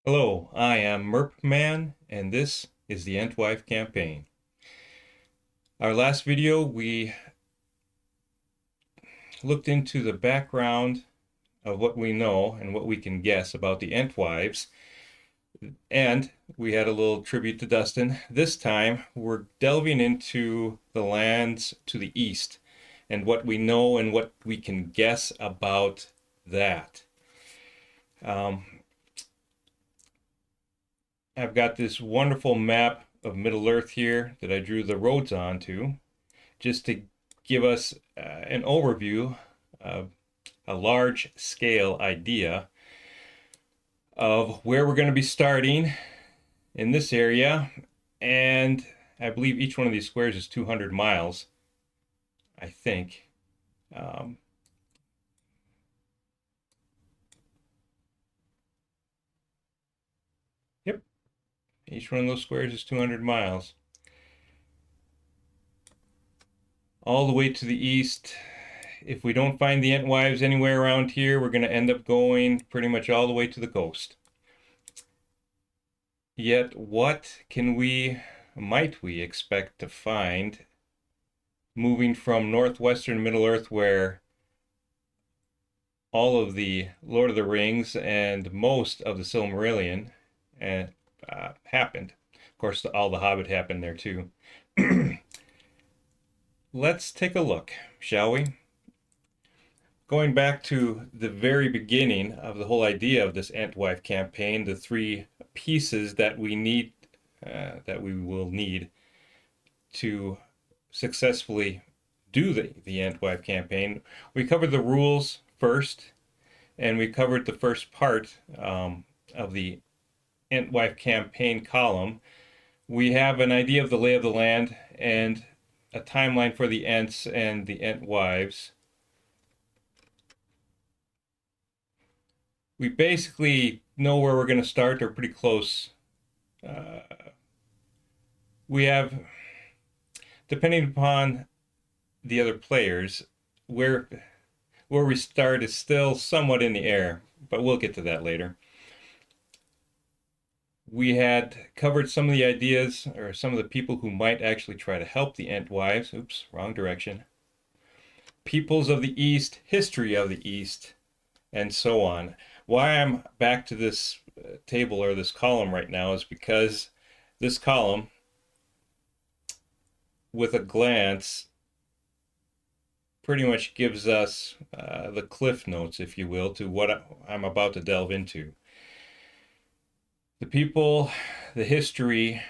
Hello, I am MERP Man, and this is the Entwife Campaign. Our last video, we looked into the background of what we know and what we can guess about the Entwives, and we had a little tribute to Dustin. This time, we're delving into the lands to the east and what we know and what we can guess about that. Um, I've got this wonderful map of Middle Earth here that I drew the roads onto, just to give us an overview of a large scale idea of where we're going to be starting in this area. And I believe each one of these squares is 200 miles, I think. Um, yep, each one of those squares is 200 miles. All the way to the east. If we don't find the Entwives anywhere around here, we're going to end up going pretty much all the way to the coast. Yet, what might we expect to find moving from northwestern Middle Earth, where all of the Lord of the Rings and most of the Silmarillion happened? Of course, all the Hobbit happened there too. Let's take a look, shall we? Going back to the very beginning of the whole idea of this Entwife campaign, the three pieces that we need, that we will need to successfully do the Entwife campaign. We covered the rules first, and we covered the first part of the Entwife campaign column. We have an idea of the lay of the land and a timeline for the Ents and the Entwives. We basically know where we're going to start, or pretty close. We have, depending upon the other players, where we start is still somewhat in the air, but we'll get to that later. We had covered some of the ideas, or some of the people who might actually try to help the Entwives. Oops, wrong direction. Peoples of the East, history of the East, and so on. Why I'm back to this table or this column right now is because this column, with a glance, pretty much gives us the cliff notes, if you will, to what I'm about to delve into. The people, the history,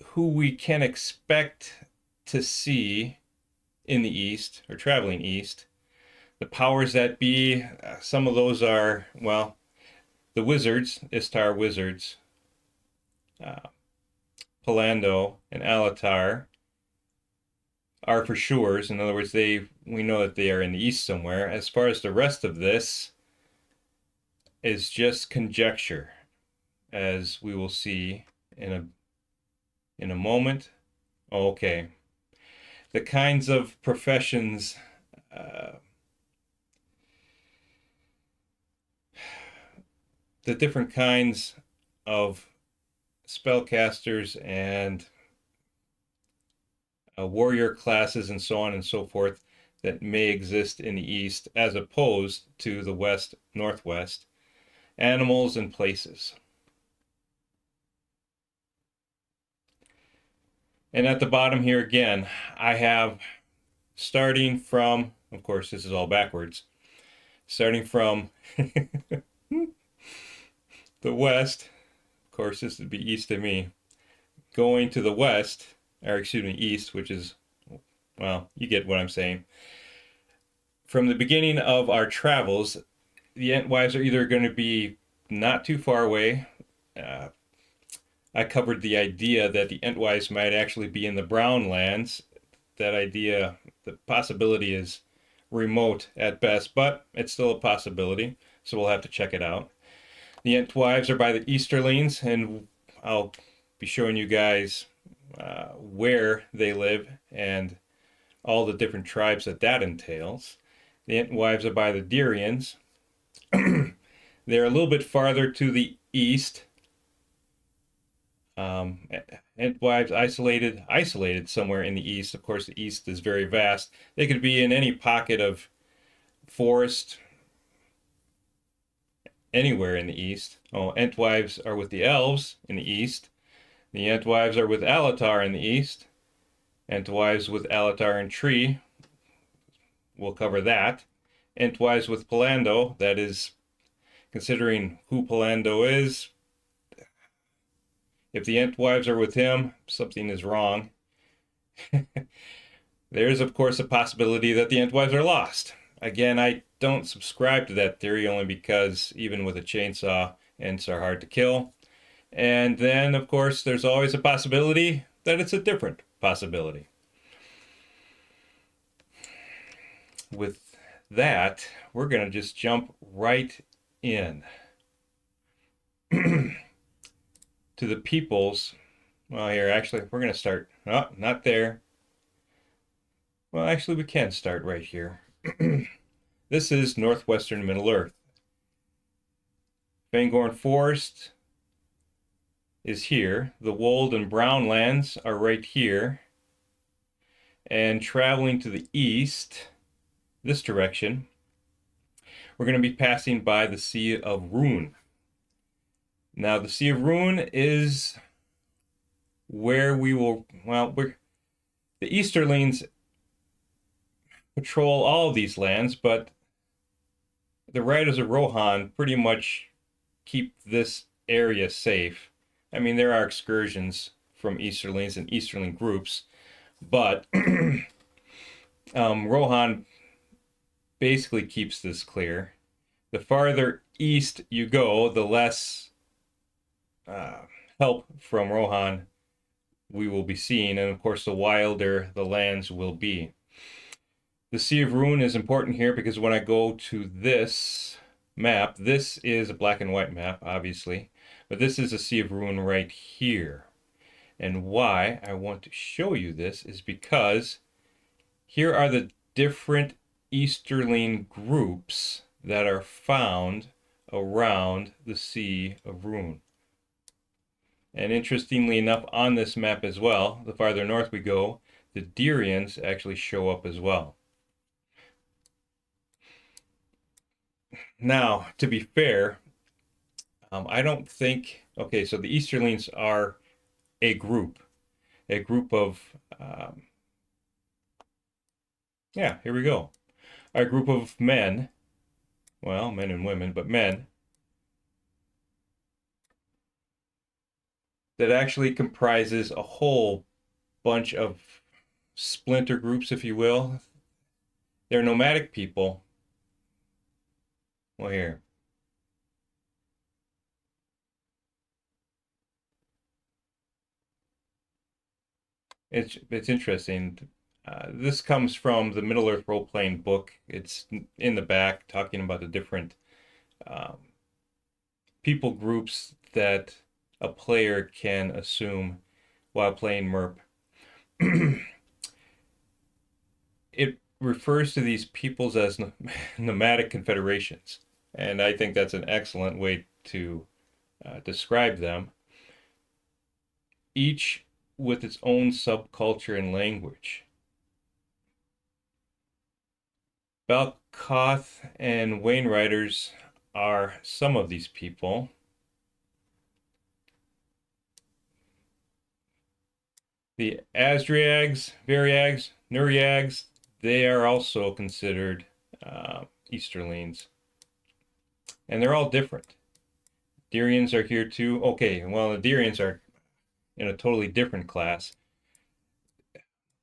who we can expect to see in the East or traveling East, the powers that be. Some of those are, well, the wizards, Istar wizards, Palando and Alatar are for sure. In other words, we know that they are in the East somewhere. As far as the rest of this is just conjecture, as we will see in a moment. Okay. The kinds of professions, the different kinds of spellcasters and warrior classes and so on and so forth that may exist in the East as opposed to the West, Northwest, animals and places. And at the bottom here again, I have, starting from, of course, this is all backwards, starting from the West, of course, this would be east of me, going to the West, or excuse me, East, which is, well, you get what I'm saying. From the beginning of our travels, the Entwives are either going to be not too far away. I covered the idea that the Entwives might actually be in the Brown Lands. That idea, the possibility is remote at best, but it's still a possibility, so we'll have to check it out. The Entwives are by the Easterlings, and I'll be showing you guys where they live and all the different tribes that entails. The Entwives are by the Dirians. They're a little bit farther to the east. Entwives isolated somewhere in the east. Of course, the east is very vast. They could be in any pocket of forest anywhere in the east. Oh, Entwives are with the elves in the east. The Entwives are with Alatar in the east. Entwives with Alatar and Tree. We'll cover that. Entwives with Palando. That is, considering who Palando is, if the Entwives are with him, something is wrong. There's, of course, a possibility that the Entwives are lost. Again, I don't subscribe to that theory only because even with a chainsaw, Ents are hard to kill. And then, of course, there's always a possibility that it's a different possibility. With that, we're going to just jump right in to the peoples. Well, here, actually, we're going to start. Oh, not there. Well, actually, we can start right here. This is northwestern Middle-earth. Fangorn Forest is here. The Wold and Brown lands are right here. And traveling to the east, this direction, we're going to be passing by the Sea of Ruin. Now, the Sea of Ruin is where we will, well, the Easterlings patrol all of these lands, but the Riders of Rohan pretty much keep this area safe. I mean, there are excursions from Easterlings and Easterling groups, but Rohan basically keeps this clear. The farther east you go, the less help from Rohan we will be seeing, and of course the wilder the lands will be. The Sea of Ruin is important here because when I go to this map, this is a black and white map, obviously, but this is a Sea of Ruin right here. And why I want to show you this is because here are the different Easterling groups that are found around the Sea of Ruin. And interestingly enough, on this map as well, the farther north we go, the Dirians actually show up as well. Now, to be fair, I don't think, okay, so the Easterlings are a group of, yeah, here we go. A group of men, well, men and women, but men, that actually comprises a whole bunch of splinter groups, if you will. They're nomadic people. Well, here. It's interesting. This comes from the Middle-earth role-playing book. It's in the back talking about the different um, people groups that a player can assume while playing MERP. It refers to these peoples as nomadic confederations, and I think that's an excellent way to describe them, each with its own subculture and language. Balkoth and Wainwriters are some of these people. The Asdriags, Variags, Nuriags, they are also considered Easterlings. And they're all different. Dirians are here too. Okay, well, the Dirians are in a totally different class.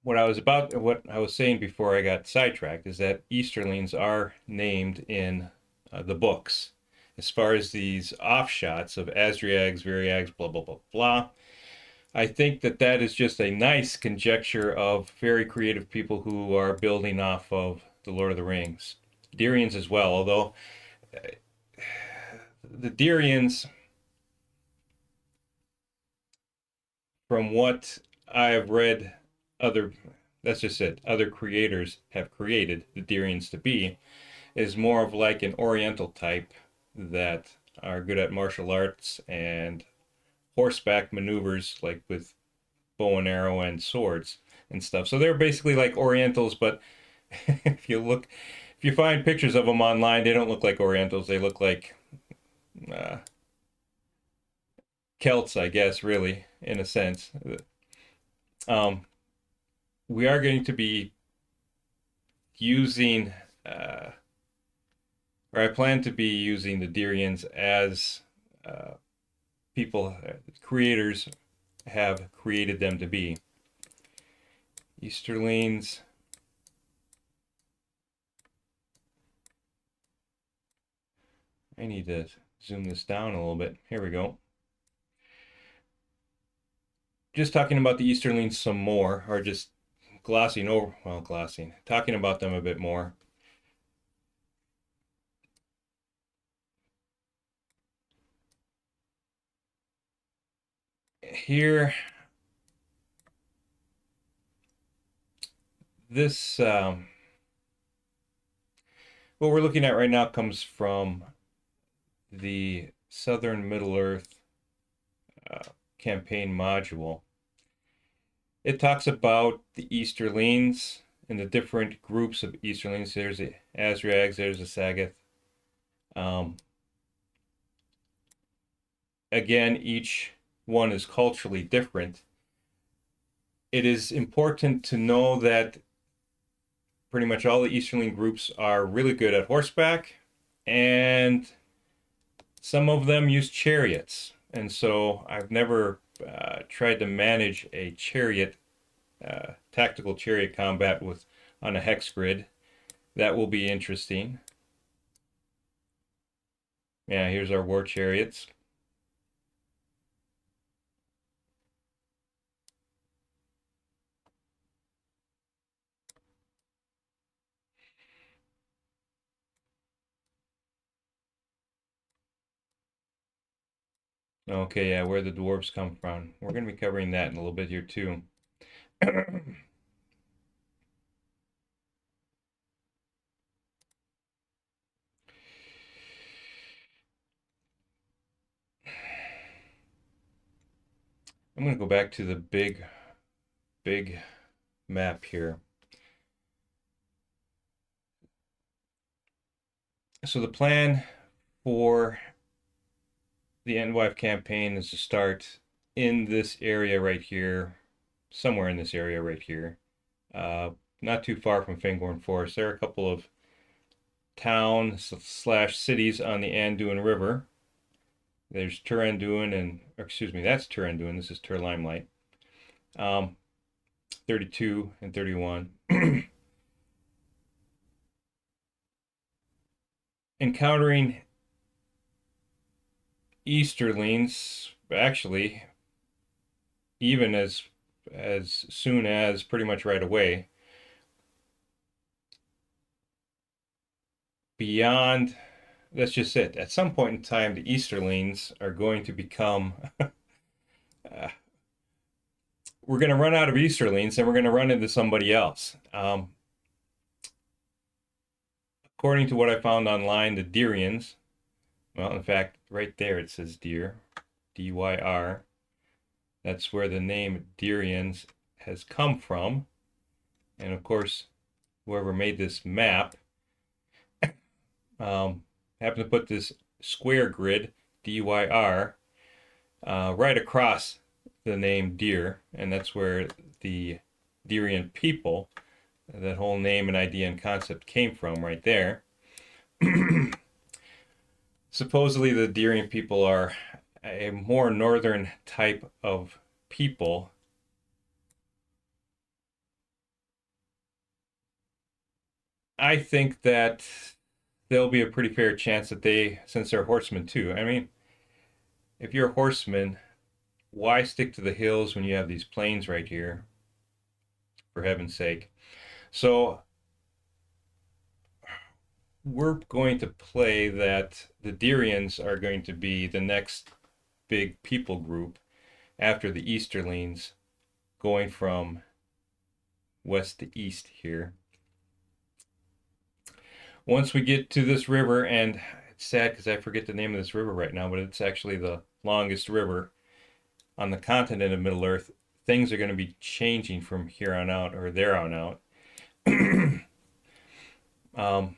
What I was saying before I got sidetracked is that Easterlings are named in the books. As far as these offshots of Asdriags, Variags, blah, blah, blah, blah, I think that that is just a nice conjecture of very creative people who are building off of The Lord of the Rings. Dirians as well, although the Dirians, from what I have read, that's just it, other creators have created the Dirians to be, is more of like an Oriental type that are good at martial arts and horseback maneuvers, like with bow and arrow and swords and stuff. So they're basically like Orientals, but if you find pictures of them online, they don't look like Orientals. They look like uh, Celts, I guess, really, in a sense. Um, we are going to be using, uh, or I plan to be using the Dyrians as uh, creators have created them to be. Easterlings. I need to zoom this down a little bit. Here we go. Just talking about the Easterlings some more, or just talking about them a bit more. Here, this, what we're looking at right now comes from the Southern Middle-earth campaign module. It talks about the Easterlings and the different groups of Easterlings. There's the Azrags, there's the Sagoth. Again, each one is culturally different. It is important to know that pretty much all the Easterling groups are really good at horseback, and some of them use chariots. And so I've never tried to manage a chariot, tactical chariot combat on a hex grid. That will be interesting. Yeah, here's our war chariots. Okay, yeah, where the dwarves come from. We're going to be covering that in a little bit here too. I'm going to go back to the big map here. So the plan for the Entwife campaign is to start in this area right here, somewhere in this area right here. Not too far from Fangorn Forest. There are a couple of towns/cities on the Anduin River. There's Turanduin excuse me, that's Turanduin. This is Tur Limelight. 32 and 31. Encountering Easterlings, actually, even as soon as pretty much right away. Beyond, that's just it. At some point in time, the Easterlings are going to become. We're going to run out of Easterlings, and we're going to run into somebody else. According to what I found online, the Dyrians. Well, in fact, right there it says Dyr, D-Y-R. That's where the name Dyrians has come from. And of course, whoever made this map happened to put this square grid, D-Y-R, right across the name Deer, and that's where the Dyrian people, that whole name and idea and concept came from right there. Supposedly the Dyrian people are a more northern type of people. I think that there'll be a pretty fair chance that since they're horsemen too. I mean, if you're a horseman, why stick to the hills when you have these plains right here? For heaven's sake. So we're going to play that the Dyrians are going to be the next big people group after the Easterlings, going from west to east here. Once we get to this river, and it's sad because I forget the name of this river right now, but it's actually the longest river on the continent of Middle Earth. Things are going to be changing from here on out, or there on out. um,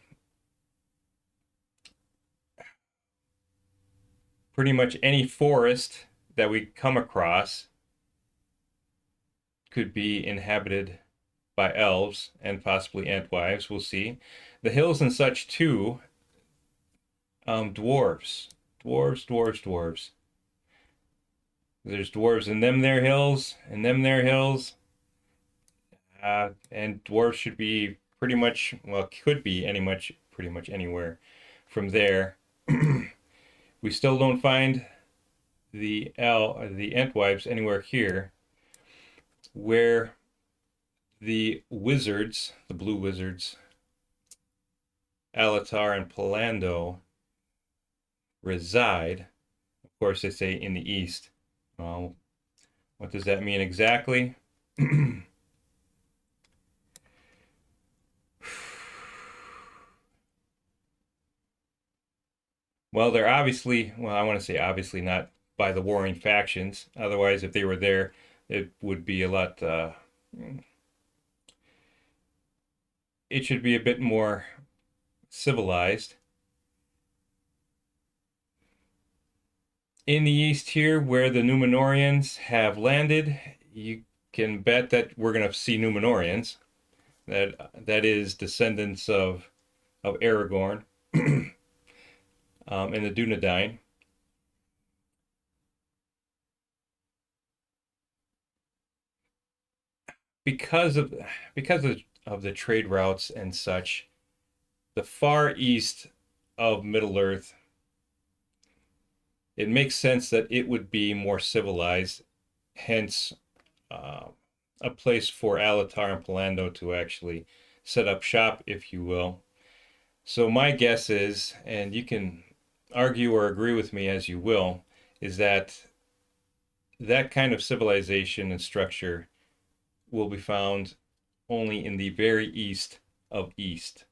Pretty much any forest that we come across could be inhabited by elves and possibly Entwives. We'll see. The hills and such too. Dwarves, dwarves. There's dwarves in them there hills, and them there hills. And dwarves should be pretty much, well, could be pretty much anywhere from there. We still don't find the Entwives anywhere here, where the wizards, the blue wizards, Alatar and Palando, reside. Of course, they say in the east. Well, what does that mean exactly? Well, they're obviously, well, I want to say obviously not by the warring factions. Otherwise, if they were there, it would be a lot, it should be a bit more civilized. In the east here, where the Numenorians have landed, you can bet that we're going to see Numenorians. That is descendants of Aragorn and the Dunedain. Because of of the trade routes and such, the far east of Middle Earth, it makes sense that it would be more civilized, hence uh, a place for Alatar and Palando to actually set up shop, if you will. So my guess is, and you can argue or agree with me as you will, is that that kind of civilization and structure will be found only in the very east of east.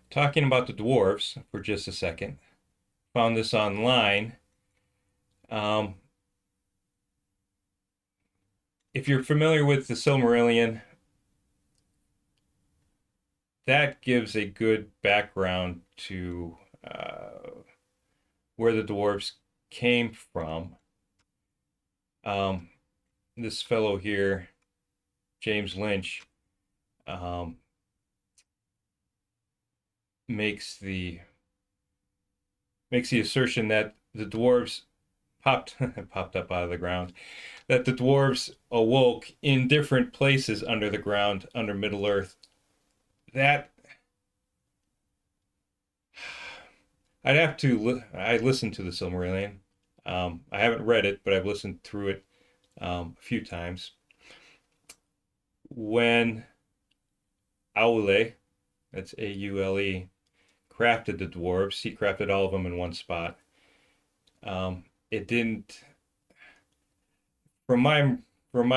Talking about the dwarves for just a second, found this online. Um, if you're familiar with the Silmarillion, that gives a good background to where the dwarves came from. This fellow here, James Lynch, um, makes the assertion that the dwarves popped popped up out of the ground, that the dwarves awoke in different places under the ground under Middle Earth. That I listened to the Silmarillion. I haven't read it, but I've listened through it a few times. When Aule, that's Aule, crafted the dwarves, he crafted all of them in one spot. It didn't, from my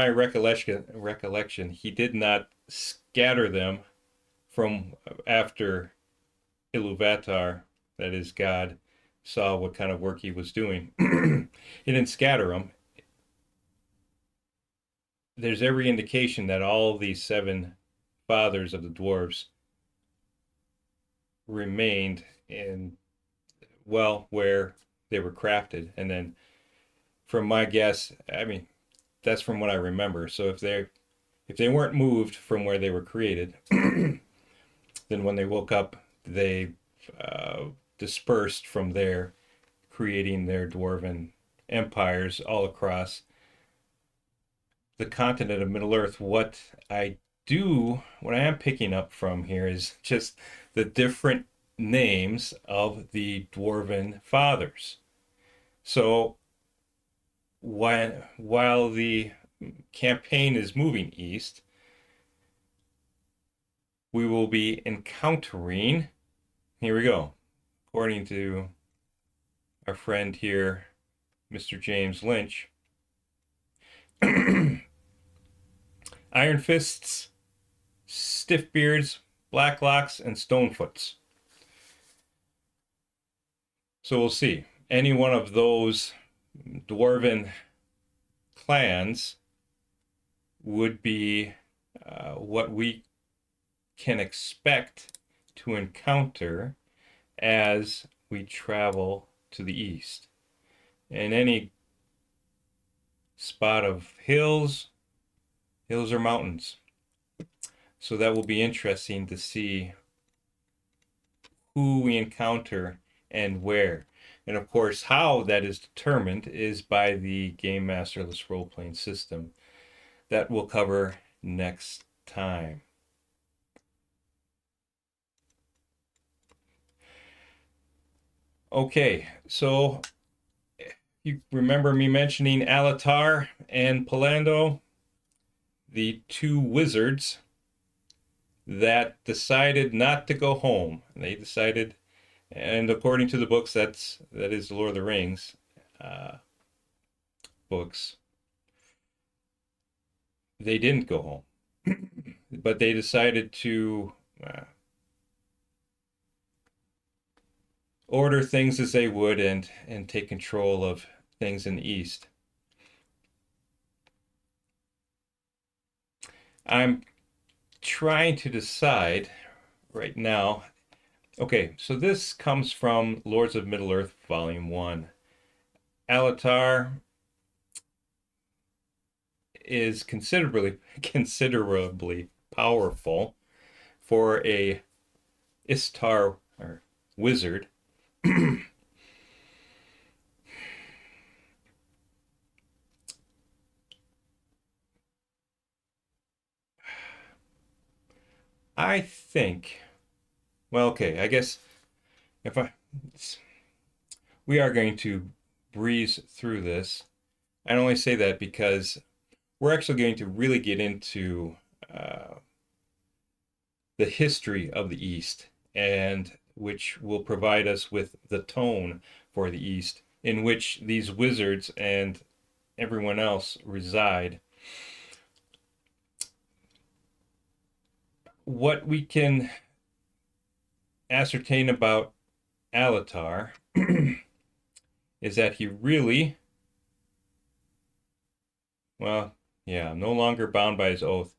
recollection, he did not scatter them from after Iluvatar, that is God, saw what kind of work he was doing. He didn't scatter them. There's every indication that all these seven fathers of the dwarves remained in, well, where they were crafted. And then from my guess, I mean, that's from what I remember. So if they weren't moved from where they were created, then when they woke up, they dispersed from there, creating their dwarven empires all across the continent of Middle Earth. What I am picking up from here is just the different names of the dwarven fathers. So while the campaign is moving east, we will be encountering, here we go, according to our friend here, Mr. James Lynch, Iron Fists, Stiff Beards, Blacklocks, and Stonefoots. So we'll see. Any one of those dwarven clans would be what we can expect to encounter as we travel to the east. And any spot of hills or mountains. So that will be interesting to see who we encounter and where. And of course, how that is determined is by the Game Masterless role-playing system that we'll cover next time. Okay, so you remember me mentioning Alatar and Palando, the two wizards that decided not to go home. They decided, and according to the books, that is the Lord of the Rings books, they didn't go home, but they decided to order things as they would and take control of things in the East. I'm trying to decide right now. Okay, so this comes from Lords of Middle-earth, Volume 1. Alatar is considerably powerful for a Istar or wizard. I think, well, okay, I guess if we are going to breeze through this. I only say that because we're actually going to really get into the history of the East, and which will provide us with the tone for the East, in which these wizards and everyone else reside. What we can ascertain about Alatar is that he really, well, yeah, no longer bound by his oath.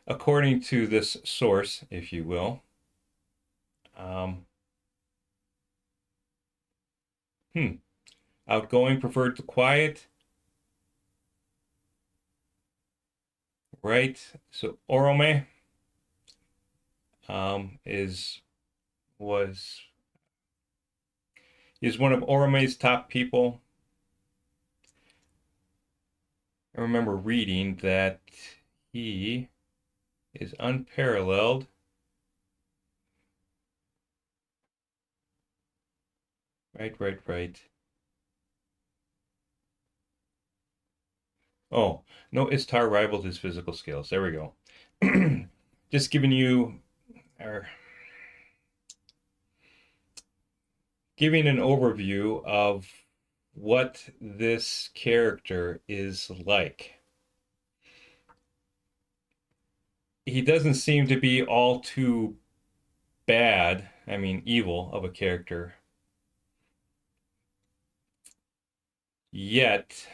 According to this source, if you will, outgoing, preferred to quiet, right? So Orome is one of Orome's top people. I remember reading that he is unparalleled. Right. Oh, no, Istar rivaled his physical skills. There we go. Just giving you, or giving an overview of what this character is like. He doesn't seem to be all too bad, I mean, evil of a character. Yet,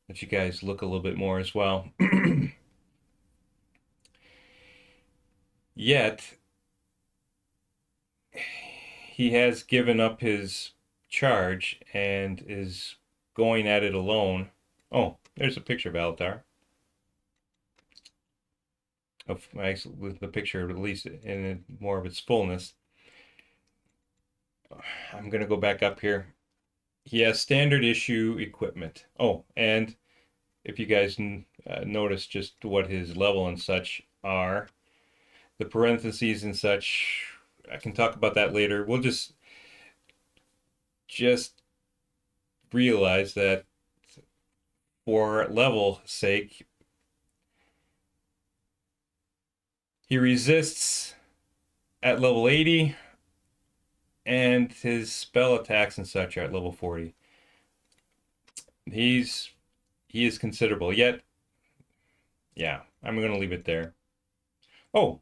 let you guys look a little bit more as well. Yet, he has given up his charge and is going at it alone. Oh, there's a picture of Alatar. Of the picture, at least in more of its fullness. I'm going to go back up here. He has standard issue equipment. Oh, and if you guys notice just what his level and such are, the parentheses and such, I can talk about that later. We'll just realize that for level sake, he resists at level 80, and his spell attacks and such are at level 40. He is considerable. Yet Yeah, I'm going to leave it there. Oh,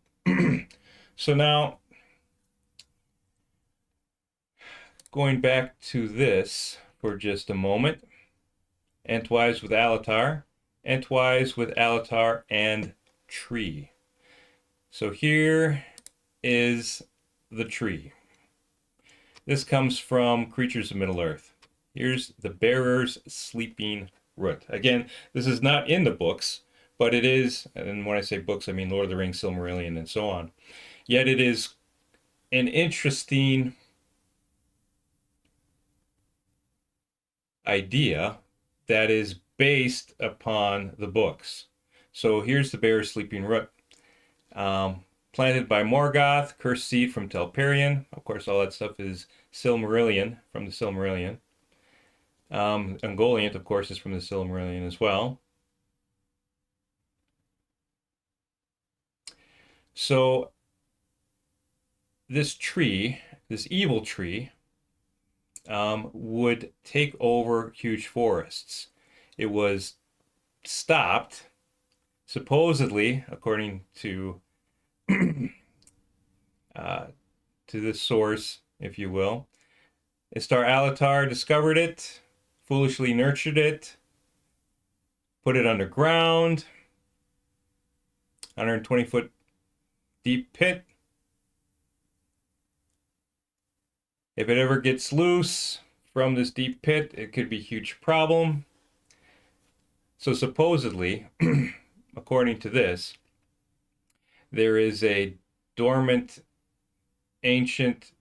so now going back to this for just a moment. Entwives with Alatar. Entwives with Alatar and tree. So here is the tree. This comes from Creatures of Middle-earth. Here's the Bearer's Sleeping Root. Again, this is not in the books, but it is, and when I say books, I mean Lord of the Rings, Silmarillion, and so on. Yet it is an interesting idea that is based upon the books. So here's the Bearer's Sleeping Root. Planted by Morgoth, cursed seed from Telperion. Of course, all that stuff is Silmarillion, from the Silmarillion. Ungoliant, of course, is from the Silmarillion as well. So this tree, this evil tree, would take over huge forests. It was stopped, supposedly, according to this source, if you will. Istar Alatar discovered it, foolishly nurtured it, put it underground, 120-foot deep pit. If it ever gets loose from this deep pit, it could be a huge problem. So supposedly, according to this, there is a dormant ancient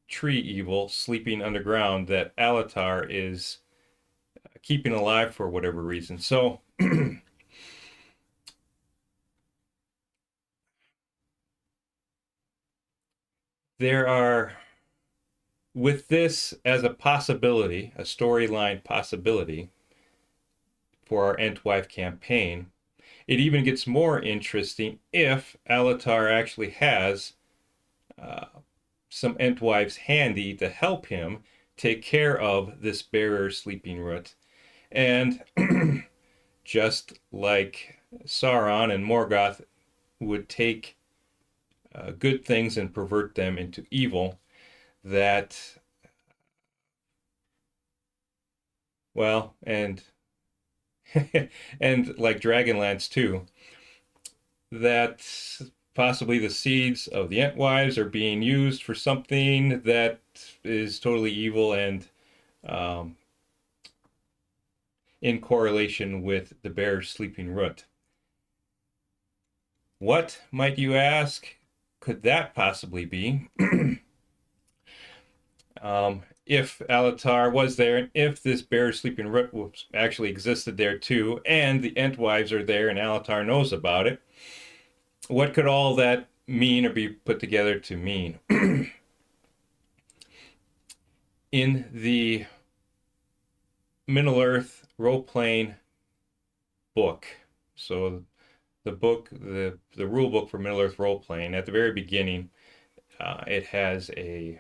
tree evil sleeping underground that Alatar is keeping alive for whatever reason. So there are, with this as a possibility, a storyline possibility for our Entwife campaign, it even gets more interesting if Alatar actually has some Entwives handy to help him take care of this Bearer Sleeping Root. And just like Sauron and Morgoth would take good things and pervert them into evil, that, well, and and like Dragonlance too, that possibly the seeds of the Entwives are being used for something that is totally evil and in correlation with the Bear's Sleeping Root. What, might you ask, could that possibly be? If Alatar was there, and if this Bear's Sleeping Root actually existed there too, and the Entwives are there and Alatar knows about it, what could all that mean or be put together to mean? In the Middle-earth role-playing book, so the book, the rule book for Middle-earth role-playing, at the very beginning, it has a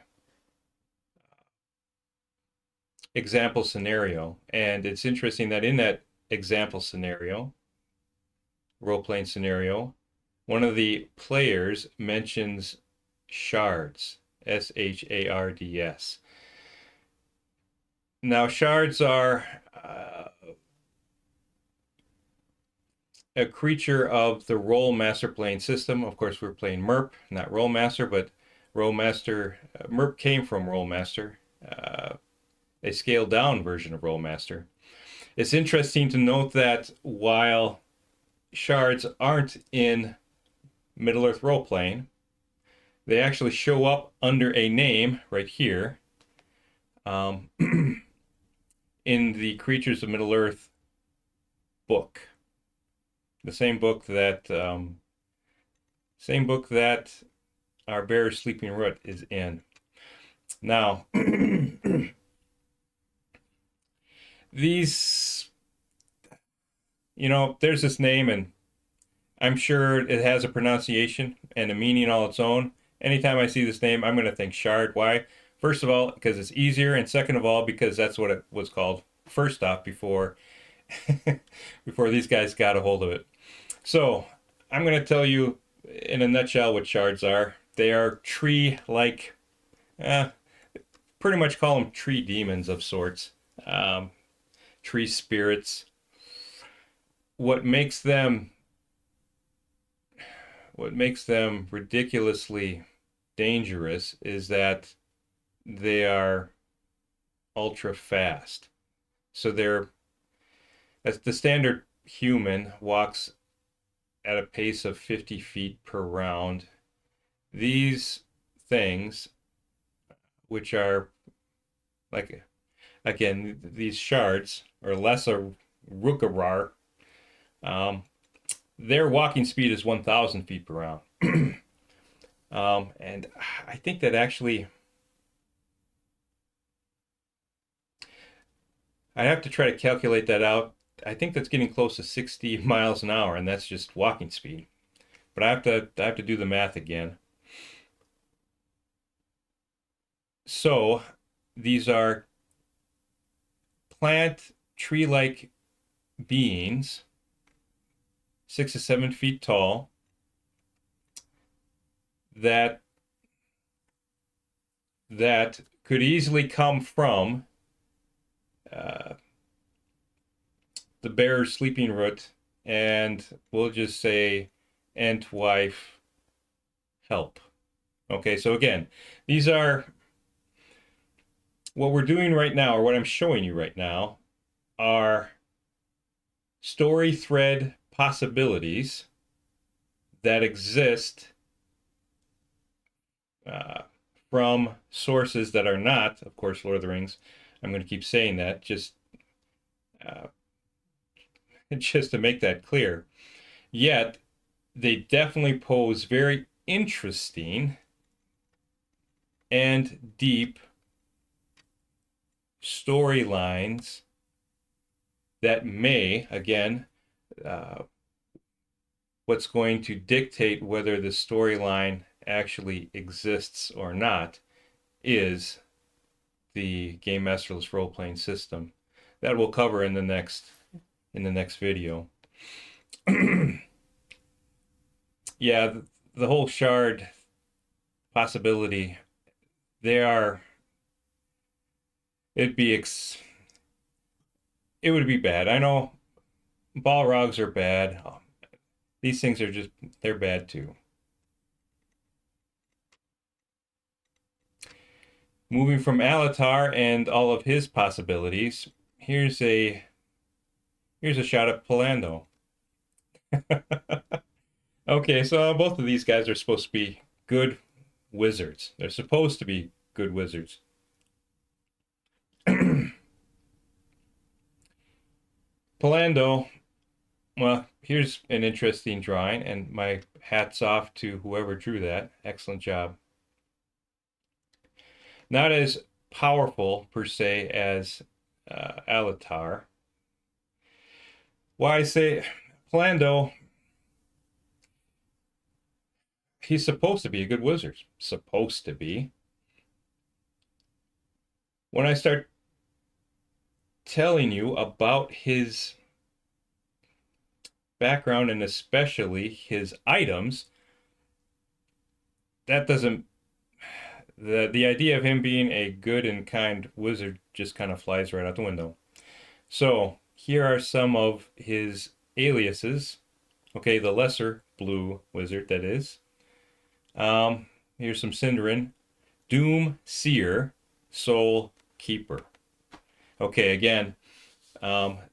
example scenario, and it's interesting that in that example scenario, role-playing scenario, one of the players mentions shards, S-H-A-R-D-S. Now, shards are a creature of the Rolemaster playing system. Of course, we're playing MERP, not Rolemaster, but Rolemaster, MERP came from Rolemaster, a scaled down version of Rolemaster. It's interesting to note that while shards aren't in Middle-earth role-playing, they actually show up under a name right here in the Creatures of Middle-earth book. The same book that our Bear's Sleeping Root is in. Now, these, there's this name, and I'm sure it has a pronunciation and a meaning all its own. Anytime I see this name, I'm going to think shard. Why? First of all, because it's easier, and second of all, because that's what it was called first off before before these guys got a hold of it. So I'm going to tell you in a nutshell what shards are. They are tree-like, eh, pretty much call them tree demons of sorts, um, tree spirits. What makes them what makes them ridiculously dangerous is that they are ultra fast. So they're as the standard human walks at a pace of 50 feet per round. These things, which are like again these shards or lesser Rukarar, um, their walking speed is 1,000 feet per round. And I think that actually I have to try to calculate that out. I think that's getting close to 60 miles an hour, and that's just walking speed. But I have to do the math again. So these are plant tree-like beings, 6 to 7 feet tall, that that could easily come from uh, the bear's sleeping root, and we'll just say Entwife help. Okay, so again, these are what we're doing right now, or what I'm showing you right now, are story thread possibilities that exist uh, from sources that are not, of course, Lord of the Rings. I'm going to keep saying that uh, just to make that clear. Yet, they definitely pose very interesting and deep storylines that may, again, uh, what's going to dictate whether the storyline actually exists or not is the Game Masterless role-playing system that we'll cover in the next video. Yeah, the whole shard possibility, they are it'd be it would be bad. I know Balrogs are bad. These things are they're bad too. Moving from Alatar and all of his possibilities, here's a shot at Palando. Okay, so both of these guys are supposed to be good wizards. They're supposed to be good wizards. Palando, well, here's an interesting drawing, and my hat's off to whoever drew that. Excellent job. Not as powerful, per se, as Alatar. Why I say Palando, he's supposed to be a good wizard. Supposed to be. When I start telling you about his background and especially his items, that doesn't the idea of him being a good and kind wizard just kind of flies right out the window. So here are some of his aliases. Okay, the lesser blue wizard, that is. Here's some Sindarin. Doom Seer, Soul Keeper. Okay, again,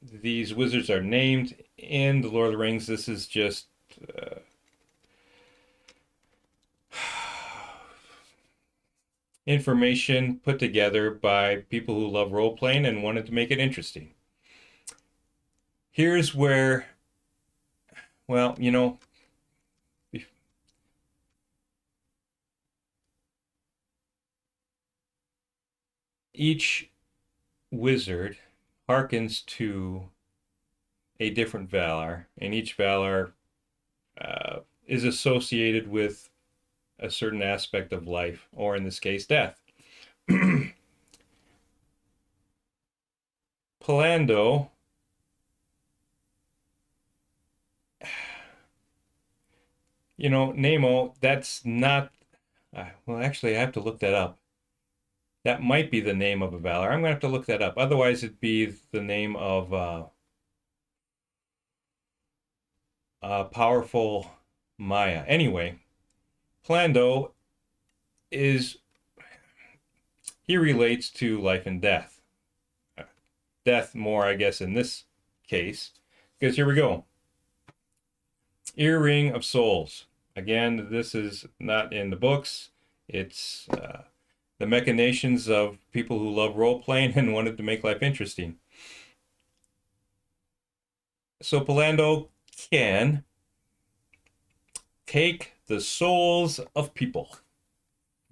these wizards are named in the Lord of the Rings. This is just information put together by people who love role-playing and wanted to make it interesting. Here's where, well, each wizard harkens to a different Valar, and each Valar is associated with a certain aspect of life, or in this case, death. Palando Nemo, that's not. Well, actually, I have to look that up. That might be the name of a Valar. I'm gonna have to look that up. Otherwise, it'd be the name of powerful Maya. Anyway, Plando is he relates to life and death. Death more, I guess, in this case, because here we go. Earring of Souls. Again, this is not in the books. It's the machinations of people who love role playing and wanted to make life interesting. So Palando can take the souls of people,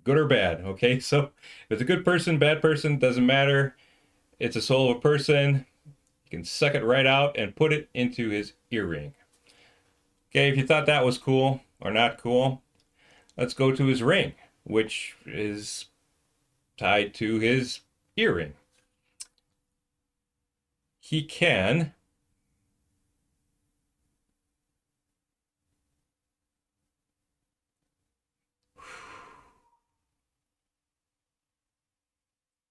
good or bad. Okay, so if it's a good person, bad person, doesn't matter. It's a soul of a person. You can suck it right out and put it into his earring. Okay, if you thought that was cool or not cool, let's go to his ring, which is tied to his earring. He can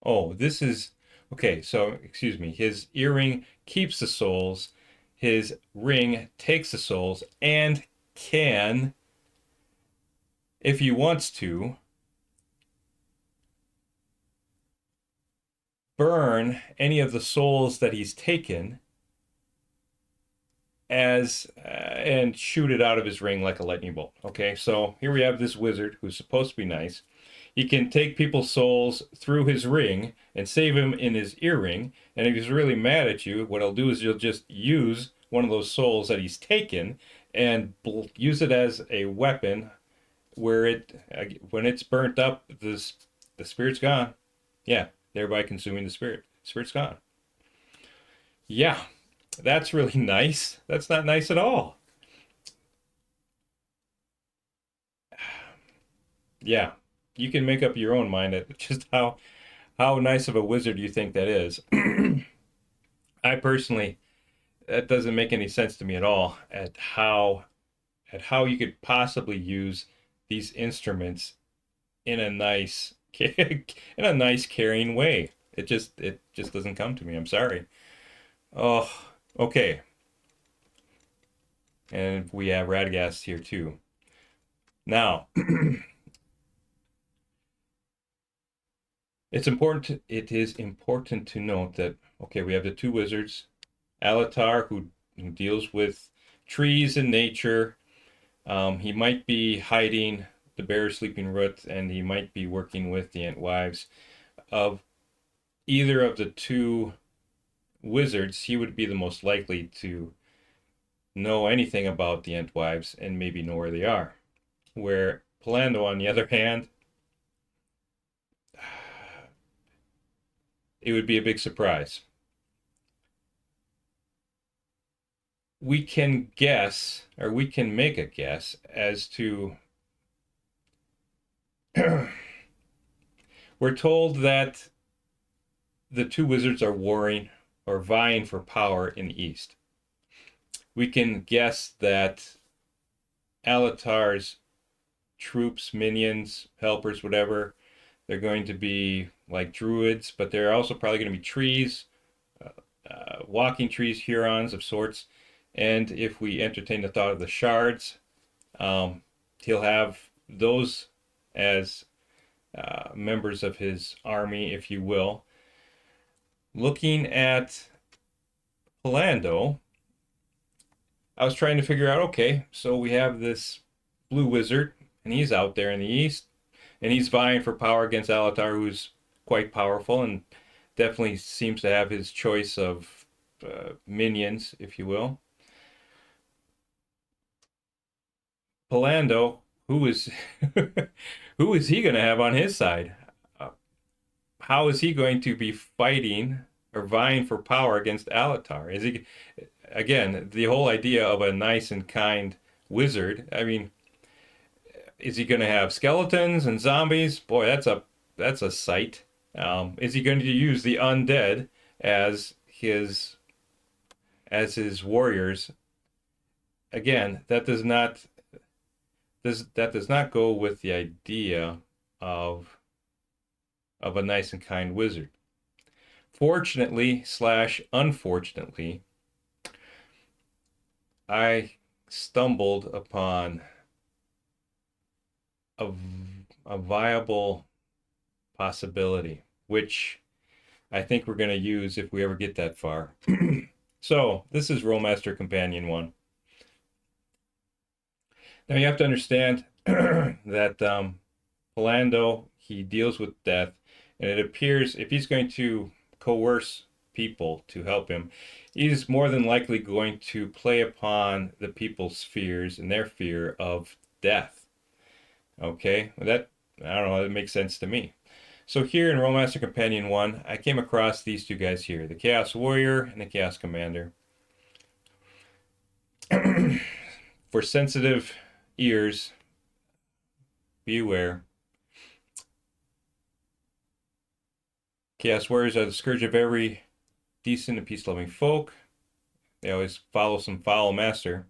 Oh, this is okay. So, excuse me. His earring keeps the souls. His ring takes the souls and can, if he wants to, burn any of the souls that he's taken as and shoot it out of his ring like a lightning bolt. Okay, so here we have this wizard who's supposed to be nice. He can take people's souls through his ring and save him in his earring. And if he's really mad at you, what he'll do is he'll just use one of those souls that he's taken and use it as a weapon where when it's burnt up, the spirit's gone. Yeah, thereby consuming the spirit. Spirit's gone. Yeah, that's really nice. That's not nice at all. Yeah, you can make up your own mind at just how nice of a wizard you think that is. I personally, that doesn't make any sense to me at all at how you could possibly use these instruments in a nice in a nice caring way. It just doesn't come to me. I'm sorry. Oh, okay. And we have Radagast here too. Now, it is important to note that okay, we have the two wizards, Alatar who deals with trees and nature. He might be hiding the bear sleeping root, and he might be working with the Entwives. Of either of the two wizards, he would be the most likely to know anything about the Entwives and maybe know where they are. Where Palando, on the other hand, it would be a big surprise. We can guess, or we can make a guess as to. We're told that the two wizards are warring or vying for power in the east. We can guess that Alatar's troops, minions, helpers, whatever, they're going to be like druids, but they're also probably going to be trees, walking trees, Hurons of sorts. And if we entertain the thought of the shards, he'll have those as members of his army, if you will. Looking at Palando, I was trying to figure out, okay, so we have this blue wizard, and he's out there in the east, and he's vying for power against Alatar, who's quite powerful and definitely seems to have his choice of minions, if you will. Palando, who is who is he going to have on his side? Uh, how is he going to be fighting or vying for power against Alatar? Is he again the whole idea of a nice and kind wizard? I mean, is he going to have skeletons and zombies? Boy, that's a sight. Is he going to use the undead as his warriors? Again, that does not that does not go with the idea of a nice and kind wizard. Fortunately slash unfortunately, I stumbled upon a, a viable possibility, which I think we're going to use if we ever get that far. So, this is Rolemaster Companion 1. Now, you have to understand that Philando, he deals with death, and it appears if he's going to coerce people to help him, he's more than likely going to play upon the people's fears and their fear of death. Okay, well, that, I don't know, that makes sense to me. So here in Rolemaster Companion 1, I came across these two guys here, the Chaos Warrior and the Chaos Commander. For sensitive ears, be aware. Chaos Warriors are the scourge of every decent and peace-loving folk. They always follow some foul master.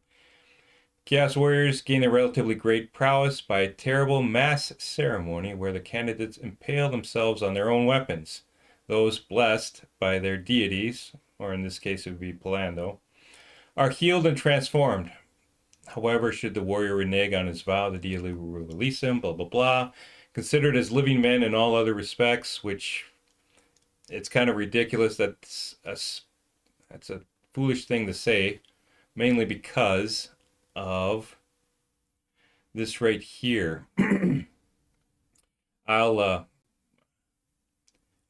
Chaos Warriors gain a relatively great prowess by a terrible mass ceremony where the candidates impale themselves on their own weapons. Those blessed by their deities, or in this case it would be Philando, are healed and transformed. However, should the warrior renege on his vow, the deity will release him, blah, blah, blah. Considered as living men in all other respects, which it's kind of ridiculous. That's a foolish thing to say, mainly because of this right here. I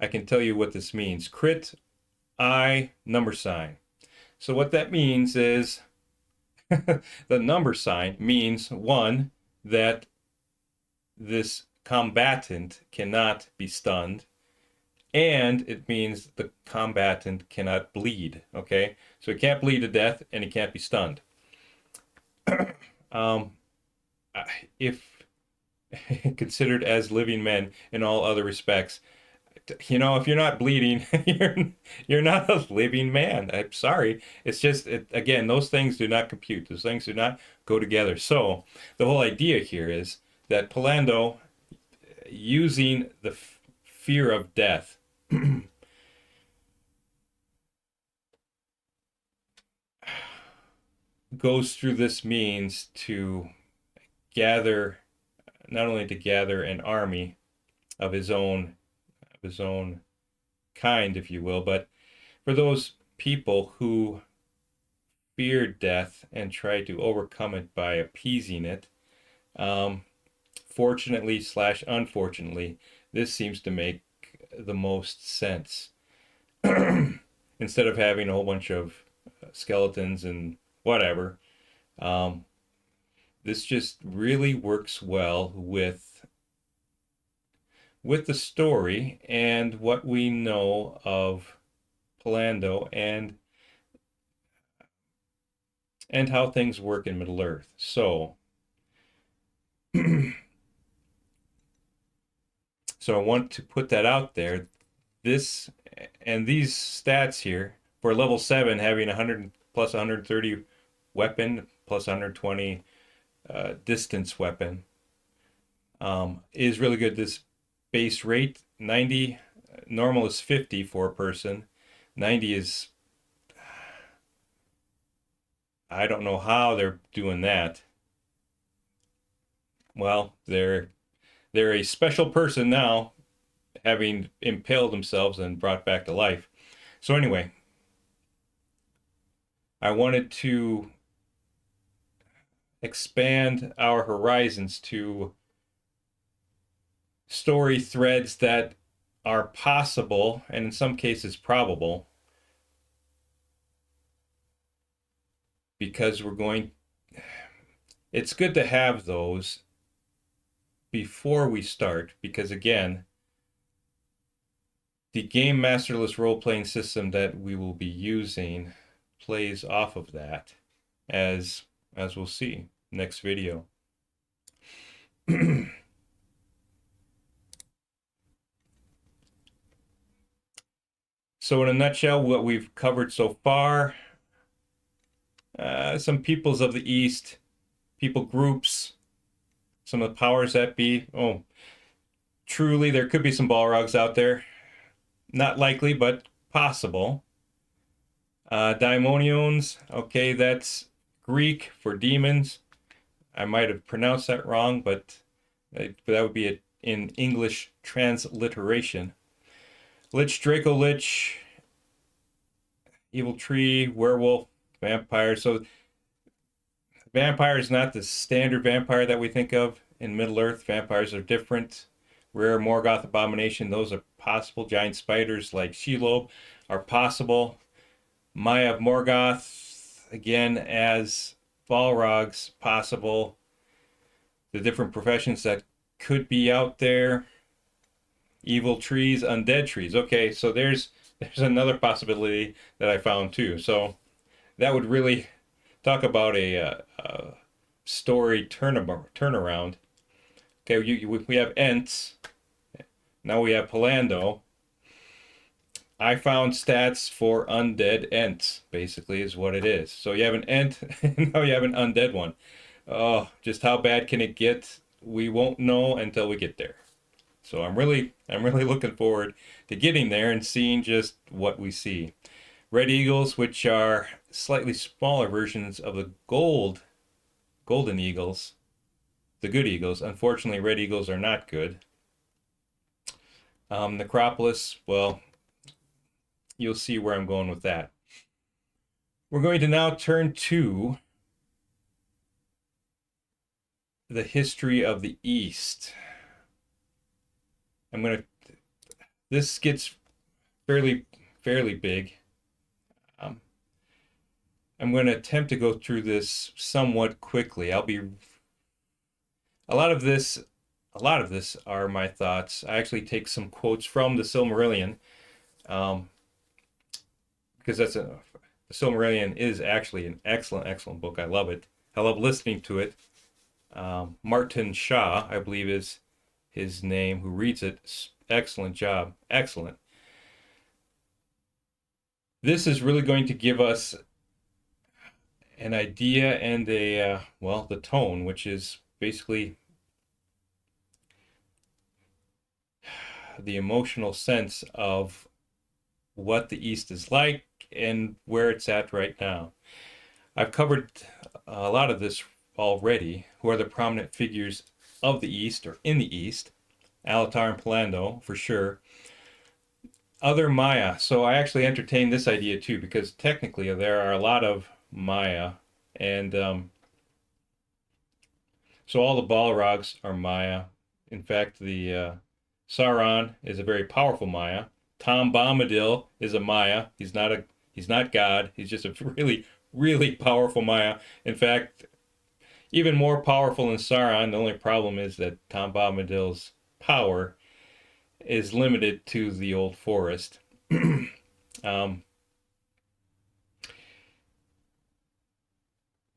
can tell you what this means. Crit I number sign. So what that means is the number sign means, one, that this combatant cannot be stunned, and it means the combatant cannot bleed. Okay, so he can't bleed to death and he can't be stunned. If considered as living men in all other respects, if you're not bleeding, you're not a living man. I'm sorry. It's just, again, those things do not compute. Those things do not go together. So the whole idea here is that Philando, using the fear of death, goes through this means to gather, not only to gather an army of his own kind, if you will, but for those people who fear death and try to overcome it by appeasing it. Fortunately slash unfortunately, this seems to make the most sense. Instead of having a whole bunch of skeletons and whatever, this just really works well with the story and what we know of Philando and how things work in Middle Earth. So so I want to put that out there. This and these stats here for level 7, having 100 plus 130 weapon plus 120 distance weapon, is really good. This base rate 90, normal is 50 for a person. 90 is, I don't know how they're doing that. Well, they're a special person now, having impaled themselves and brought back to life. So anyway, I wanted to expand our horizons to story threads that are possible and in some cases probable, because it's good to have those before we start, because again, the game masterless role-playing system that we will be using plays off of that, as we'll see next video. So in a nutshell, what we've covered so far, some peoples of the East, people groups, some of the powers that be. Oh, truly, there could be some Balrogs out there. Not likely, but possible. Daimonions, okay, that's Greek for demons. I might have pronounced that wrong, but that would be in English transliteration. Lich, Draco Lich, Evil Tree, Werewolf, Vampire. So vampire is not the standard vampire that we think of in Middle Earth. Vampires are different. Rare Morgoth Abomination, those are possible. Giant spiders like Shelob are possible. Maya of Morgoth, again, as Balrogs, possible. The different professions that could be out there. Evil trees, undead trees. Okay, so there's another possibility that I found too. So that would really talk about a story turnaround. Okay, we have Ents. Now we have Palando. I found stats for undead Ents, basically, is what it is. So you have an Ent, and now you have an undead one. Oh, just how bad can it get? We won't know until we get there. So I'm really looking forward to getting there and seeing just what we see. Red Eagles, which are slightly smaller versions of the golden eagles, the good eagles. Unfortunately, red eagles are not good. Necropolis, well, you'll see where I'm going with that. We're going to now turn to the history of the East. This gets fairly big. I'm going to attempt to go through this somewhat quickly. A lot of this are my thoughts. I actually take some quotes from the Silmarillion, because the Silmarillion is actually an excellent book. I love it. I love listening to it. Martin Shaw, I believe is his name, who reads it. Excellent job. Excellent. This is really going to give us an idea and the tone, which is basically the emotional sense of what the East is like and where it's at right now. I've covered a lot of this already. Who are the prominent figures of the East or in the East? Alatar and Palando, for sure. Other Maya. So I actually entertained this idea too, because technically there are a lot of Maya, and so all the Balrogs are Maya. In fact, the Sauron is a very powerful Maya. Tom Bombadil is a Maya. He's not God. He's just a really powerful Maya. In fact, even more powerful than Sauron. The only problem is that Tom Bombadil's power is limited to the old forest.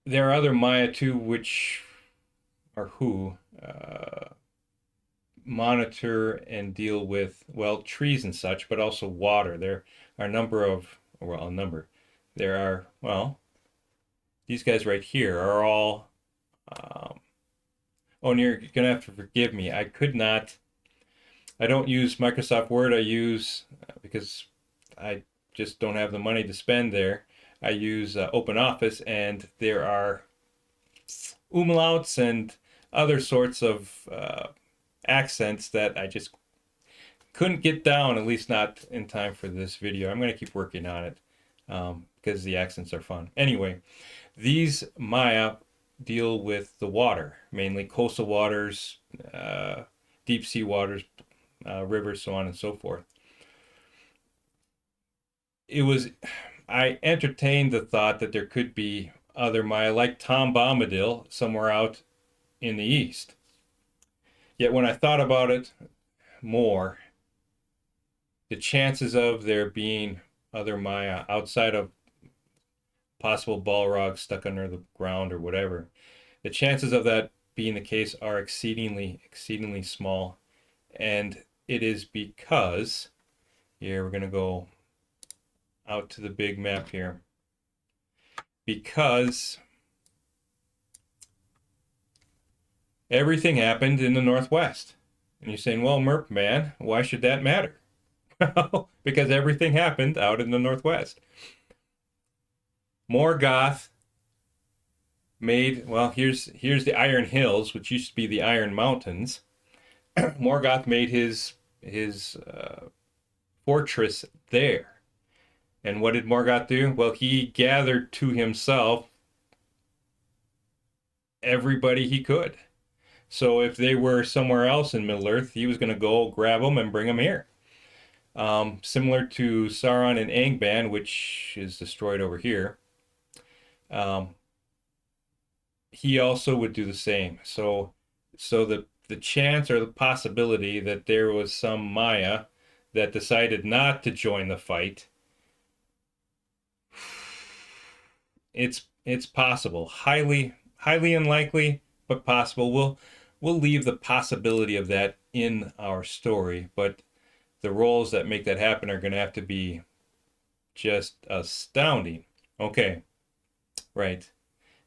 There are other Maya too, which are who monitor and deal with, well, trees and such, but also water. There are a number of, well, a number. There are, well, these guys right here are all, oh, and you're gonna have to forgive me. I don't use Microsoft Word. I use, because I just don't have the money to spend there. I use OpenOffice, and there are umlauts and other sorts of accents that I just couldn't get down, at least not in time for this video. I'm going to keep working on it because the accents are fun. Anyway, these Maya deal with the water, mainly coastal waters, deep sea waters, rivers, so on and so forth. I entertained the thought that there could be other Maya, like Tom Bombadil, somewhere out in the east. Yet when I thought about it more, the chances of there being other Maya outside of possible Balrog stuck under the ground or whatever, the chances of that being the case are exceedingly small. And it is because, here we're going to go out to the big map here, because Everything happened in the Northwest. And you're saying, well, MERP man, why should that matter? Because everything happened out in the Northwest. Morgoth made, well, here's the Iron Hills, which used to be the Iron Mountains. Morgoth made his fortress there. And what did Morgoth do? Well, he gathered to himself everybody he could. So if they were somewhere else in Middle Earth, he was going to go grab them and bring them here. Similar to Sauron and Angband, which is destroyed over here. He also would do the same. So the chance or the possibility that there was some Maya that decided not to join the fight, it's possible. Highly unlikely, but possible. We'll leave the possibility of that in our story, but the roles that make that happen are going to have to be just astounding. Okay, right.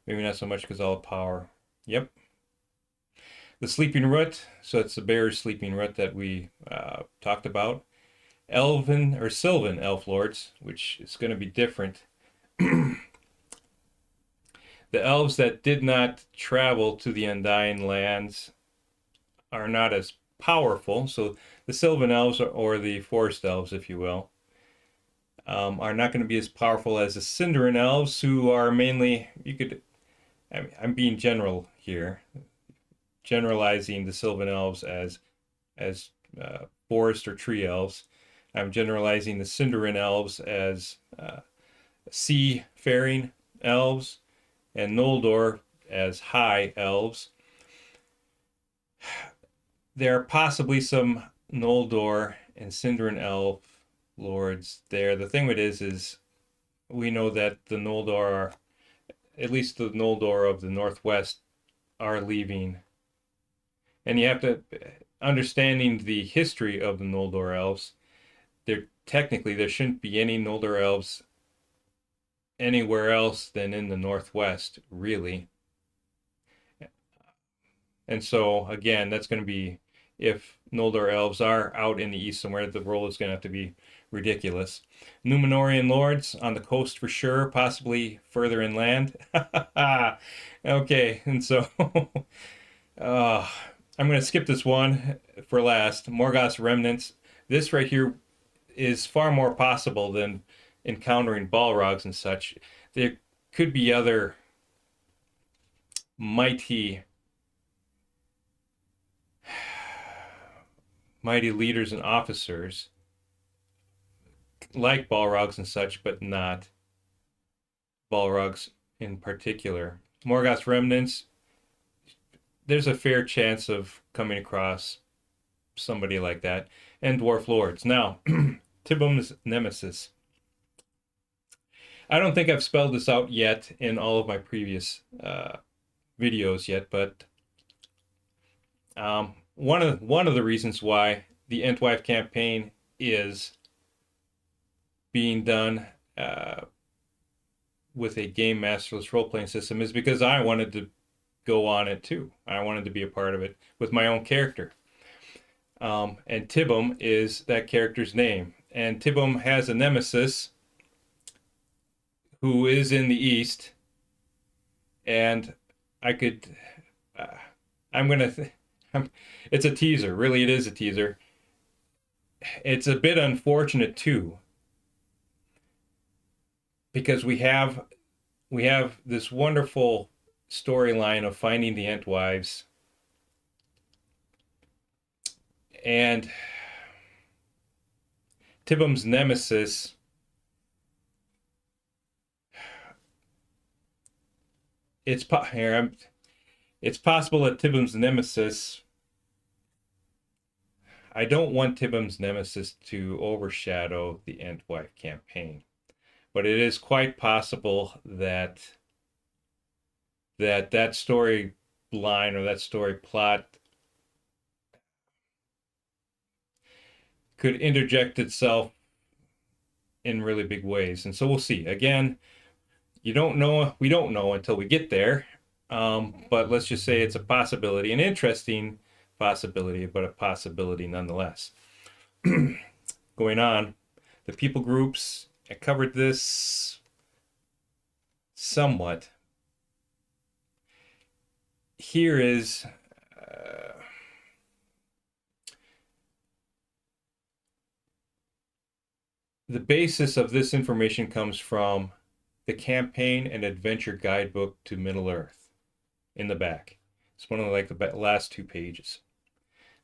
Maybe not so much because all the power. Yep. The sleeping root, so it's the bear's sleeping root that we talked about. Elven or Sylvan elf lords, which is going to be different. The elves that did not travel to the Undying Lands are not as powerful. So the Sylvan elves, or the forest elves, if you will, are not going to be as powerful as the Sindarin elves, who are mainly, I'm being general here, generalizing the Sylvan elves as forest or tree elves. I'm generalizing the Sindarin elves as seafaring elves, and Noldor as high elves. There are possibly some Noldor and Sindarin elf lords there. The thing with it is we know that the Noldor, at least the Noldor of the Northwest, are leaving. And you have to, understanding the history of the Noldor elves, there shouldn't be any Noldor elves anywhere else than in the Northwest, really. And so, again, that's going to be, if Noldor elves are out in the east somewhere, the role is going to have to be ridiculous. Númenórean lords on the coast for sure, possibly further inland. Okay, and so I'm going to skip this one for last. Morgoth's remnants. This right here is far more possible than encountering Balrogs and such. There could be other mighty leaders and officers like Balrogs and such, but not Balrogs in particular. Morgoth's remnants, there's a fair chance of coming across somebody like that. And dwarf lords. Now, Tibbum's nemesis. I don't think I've spelled this out yet in all of my previous videos yet, but one of the reasons why the Entwife campaign is being done with a game masterless role-playing system is because I wanted to go on it too. I wanted to be a part of it with my own character. And Tibbum is that character's name. And Tibbum has a nemesis who is in the east. And I could, it's a teaser. Really, it is a teaser. It's a bit unfortunate too, because we have this wonderful storyline of finding the Entwives, and Tibbum's nemesis it's possible that Tibbum's nemesis, I don't want Tibbum's nemesis to overshadow the Entwife campaign, but it is quite possible that that story line or that story plot could interject itself in really big ways. And so we'll see. Again, we don't know until we get there. But let's just say it's a possibility, an interesting possibility, but a possibility nonetheless. Going on, the people groups, I covered this somewhat. Here is the basis of this information comes from the Campaign and Adventure Guidebook to Middle-earth in the back. It's one of like the last 2 pages.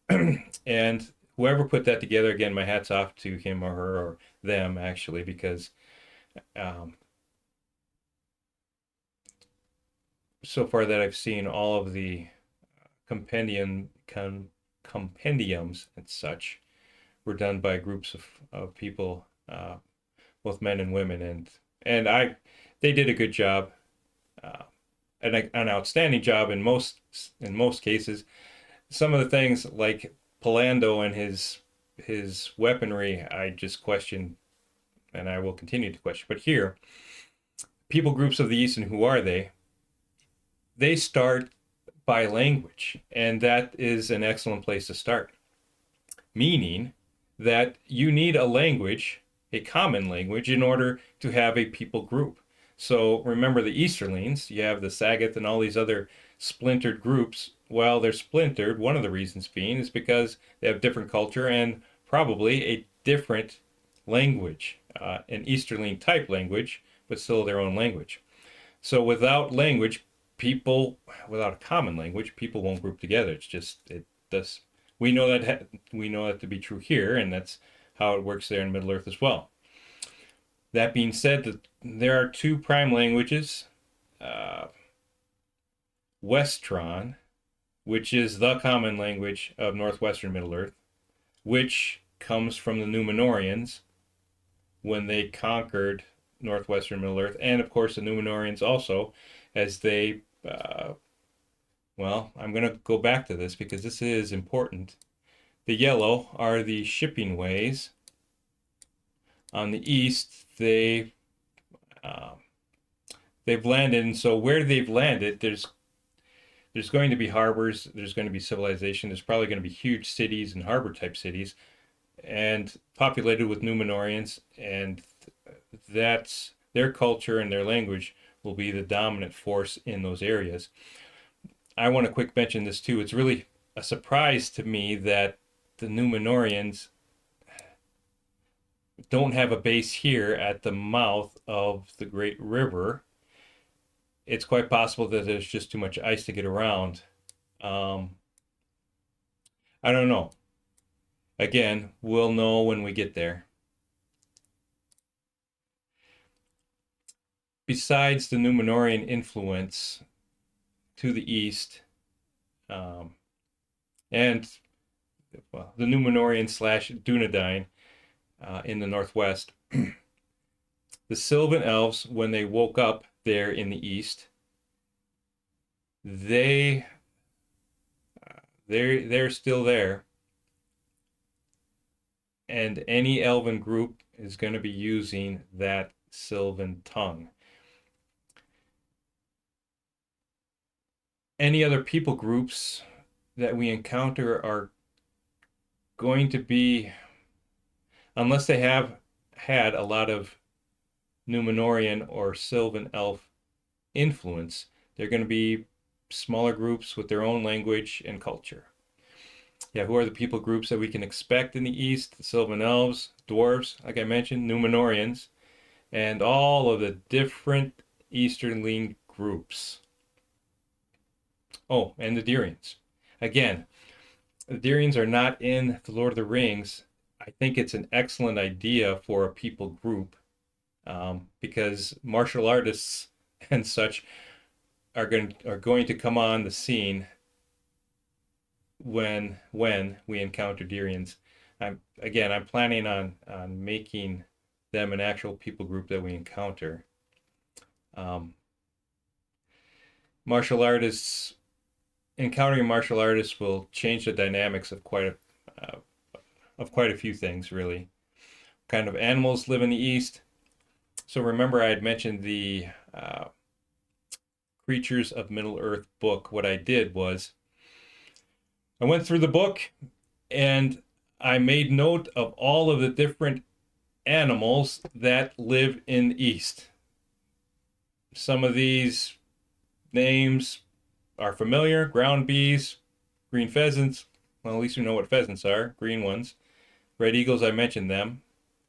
And whoever put that together, again, my hat's off to him or her or them actually, because so far that I've seen, all of the compendiums and such were done by groups of people, both men and women, and they did a good job, an outstanding job in most cases. Some of the things like Palando and his weaponry, I just question, and I will continue to question. But here, people groups of the East, and who are they? They start by language, and that is an excellent place to start. Meaning that you need a language, a common language, in order to have a people group. So remember the Easterlings, you have the Sagoth and all these other splintered groups. Well, they're splintered. One of the reasons being is because they have different culture and probably a different language, an Easterling type language, but still their own language. So without language, without a common language, people won't group together. It's just, it does. We know that to be true here, and that's how it works there in Middle Earth as well. That being said, there are 2 prime languages, Westron, which is the common language of northwestern Middle Earth, which comes from the Númenóreans when they conquered northwestern Middle Earth, and of course the Númenóreans also, as they well, I'm going to go back to this because this is important. The yellow are the shipping ways. On the east, they've landed, and so where they've landed, there's going to be harbors, there's going to be civilization, there's probably going to be huge cities and harbor type cities, and populated with Númenóreans, and that's their culture and their language will be the dominant force in those areas. I want to quick mention this too. It's really a surprise to me that the Númenóreans don't have a base here at the mouth of the Great River. It's quite possible that there's just too much ice to get around. I don't know. Again, we'll know when we get there. Besides the Númenórean influence to the east, and well, the Númenórean / Dunedain in the northwest, the Sylvan elves, when they woke up there in the east, they're still there, and any elven group is going to be using that Sylvan tongue. Any other people groups that we encounter are going to be, unless they have had a lot of Númenórean or Sylvan elf influence, they're going to be smaller groups with their own language and culture. Yeah, who are the people groups that we can expect in the east? The Sylvan elves, dwarves, like I mentioned, Númenóreans, and all of the different Easterling groups. Oh, and the Durians. Again, the Durians are not in the Lord of the Rings. I think it's an excellent idea for a people group, because martial artists and such are going to come on the scene when we encounter Durians. I'm planning on making them an actual people group that we encounter. Martial artists Encountering martial artists will change the dynamics of quite a few things, really. What kind of animals live in the east? So remember, I had mentioned the Creatures of Middle-earth book, what I did was I went through the book and I made note of all of the different animals that live in the East. Some of these names are familiar: ground bees, green pheasants. Well, at least we know what pheasants are, green ones. Red eagles, I mentioned them.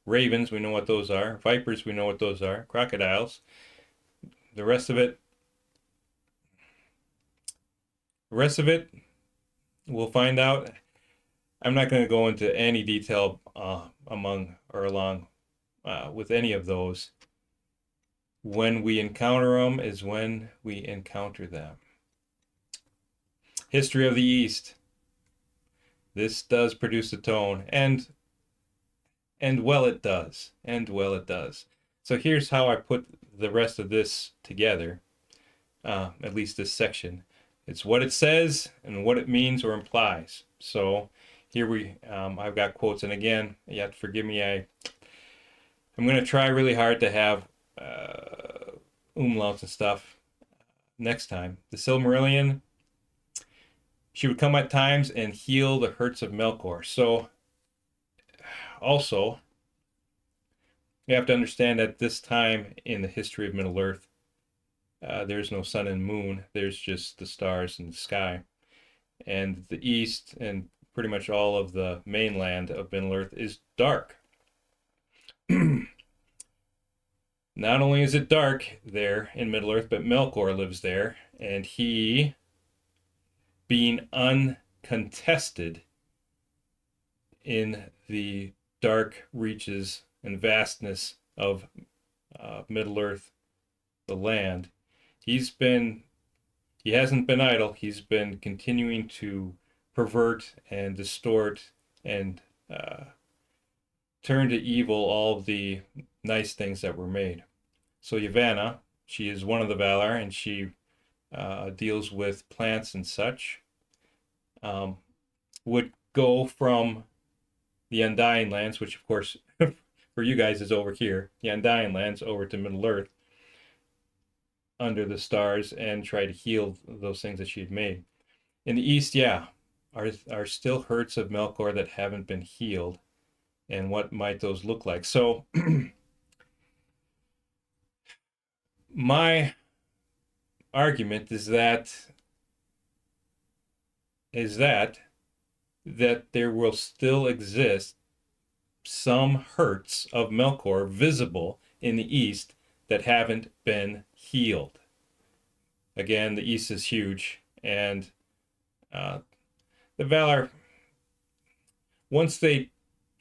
Ravens, we know what those are. Vipers, we know what those are. Crocodiles. The rest of it, we'll find out. I'm not going to go into any detail among or along with any of those. When we encounter them is when we encounter them. History of the East. This does produce a tone, and well it does. And well it does. So here's how I put the rest of this together, at least this section. It's what it says and what it means or implies. So here I've got quotes, and again, you have to forgive me. I'm going to try really hard to have umlauts and stuff next time. The Silmarillion. She would come at times and heal the hurts of Melkor. So also, you have to understand at this time in the history of Middle-earth, there's no sun and moon. There's just the stars and the sky. And the East and pretty much all of the mainland of Middle-earth is dark. Not only is it dark there in Middle-earth, but Melkor lives there. And he, being uncontested in the dark reaches and vastness of Middle-earth, the land, he hasn't been idle. He's been continuing to pervert and distort and turn to evil all of the nice things that were made. So Yavanna, she is one of the Valar, and she deals with plants and such, would go from the Undying Lands, which of course for you guys is over here, the Undying Lands, over to Middle-earth under the stars, and try to heal those things that she had made. In the East, are still hurts of Melkor that haven't been healed, and what might those look like? So my argument is that there will still exist some hurts of Melkor visible in the East that haven't been healed. Again, the East is huge, and the Valar, once they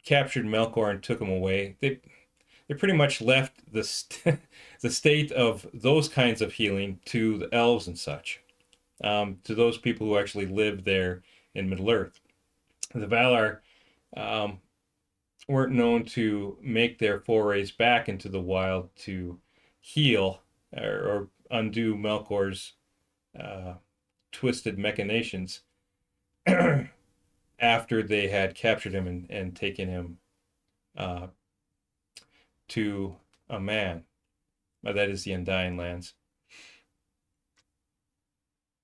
captured Melkor and took him away, they pretty much left the the state of those kinds of healing to the elves and such, to those people who actually live there in Middle-earth. The Valar weren't known to make their forays back into the wild to heal or undo Melkor's twisted machinations after they had captured him and taken him to a man. That is the Undying Lands.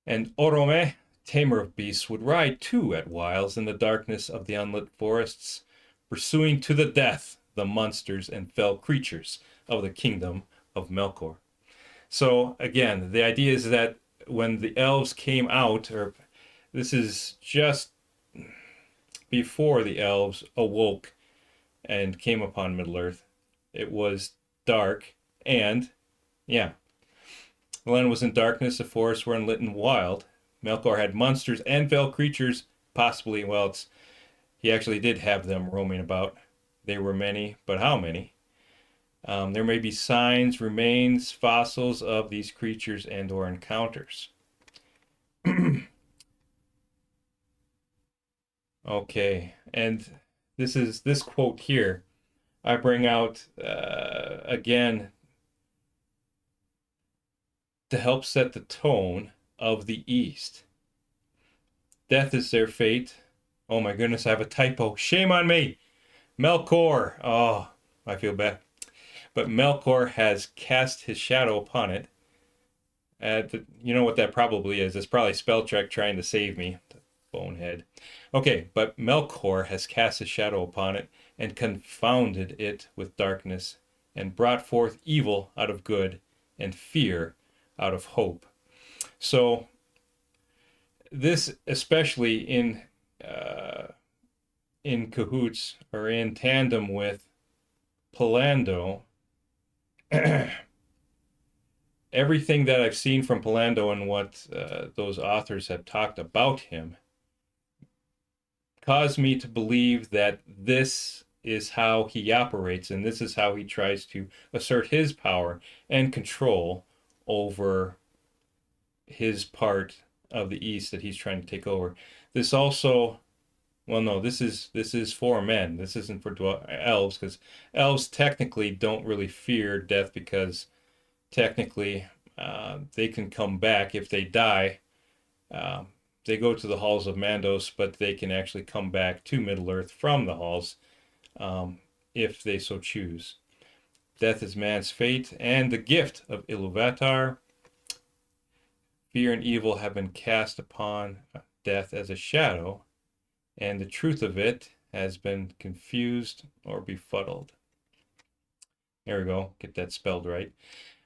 And Orome, tamer of beasts, would ride too at whiles in the darkness of the unlit forests, pursuing to the death the monsters and fell creatures of the kingdom of Melkor. So again, the idea is that when the elves came out, or this is just before the elves awoke and came upon Middle-earth, it was dark, and the land was in darkness, the forests were unlit and wild. Melkor had monsters and fell creatures, possibly, he actually did have them roaming about. They were many, but how many? There may be signs, remains, fossils of these creatures and or encounters. Okay, and this quote here, I bring out again to help set the tone of the East. Death is their fate. Oh my goodness, I have a typo. Shame on me. Melkor. Oh, I feel bad. But Melkor has cast his shadow upon it. You know what that probably is. It's probably spell check trying to save me. Bonehead. Okay, but Melkor has cast a shadow upon it and confounded it with darkness and brought forth evil out of good and fear out of hope. So this, especially in cahoots or in tandem with Palando, everything that I've seen from Palando and what those authors have talked about him caused me to believe that this is how he operates and this is how he tries to assert his power and control over his part of the East that he's trying to take over. This also, well, no, this is for men. This isn't for elves, because elves technically don't really fear death, because technically they can come back if they die. Um, they go to the halls of Mandos, but they can actually come back to Middle Earth from the halls if they so choose. Death is man's fate, and the gift of Iluvatar. Fear and evil have been cast upon death as a shadow, and the truth of it has been confused or befuddled. There we go, get that spelled right.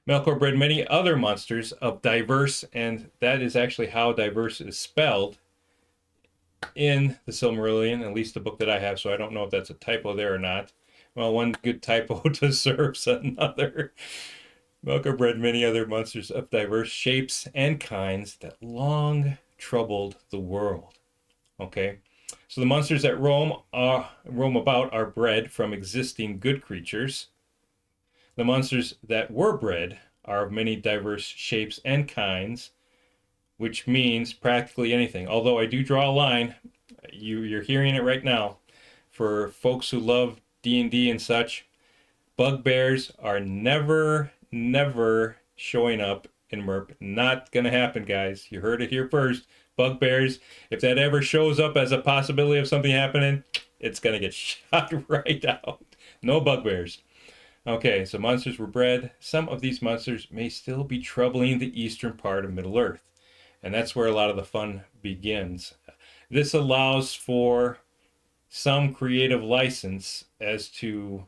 Melkor bred many other monsters of diverse, and that is actually how diverse is spelled in the Silmarillion, at least the book that I have, so I don't know if that's a typo there or not. Well, one good typo deserves another. Melkor bred many other monsters of diverse shapes and kinds that long troubled the world. Okay, so the monsters that roam about are bred from existing good creatures. The monsters that were bred are of many diverse shapes and kinds, which means practically anything. Although I do draw a line, you're hearing it right now. For folks who love D&D and such, bugbears are never showing up in MERP. Not gonna happen, guys. You heard it here first. Bugbears, if that ever shows up as a possibility of something happening, it's gonna get shot right out. No bugbears. Okay, so monsters were bred. Some of these monsters may still be troubling the eastern part of Middle Earth, and that's where a lot of the fun begins. This allows for some creative license as to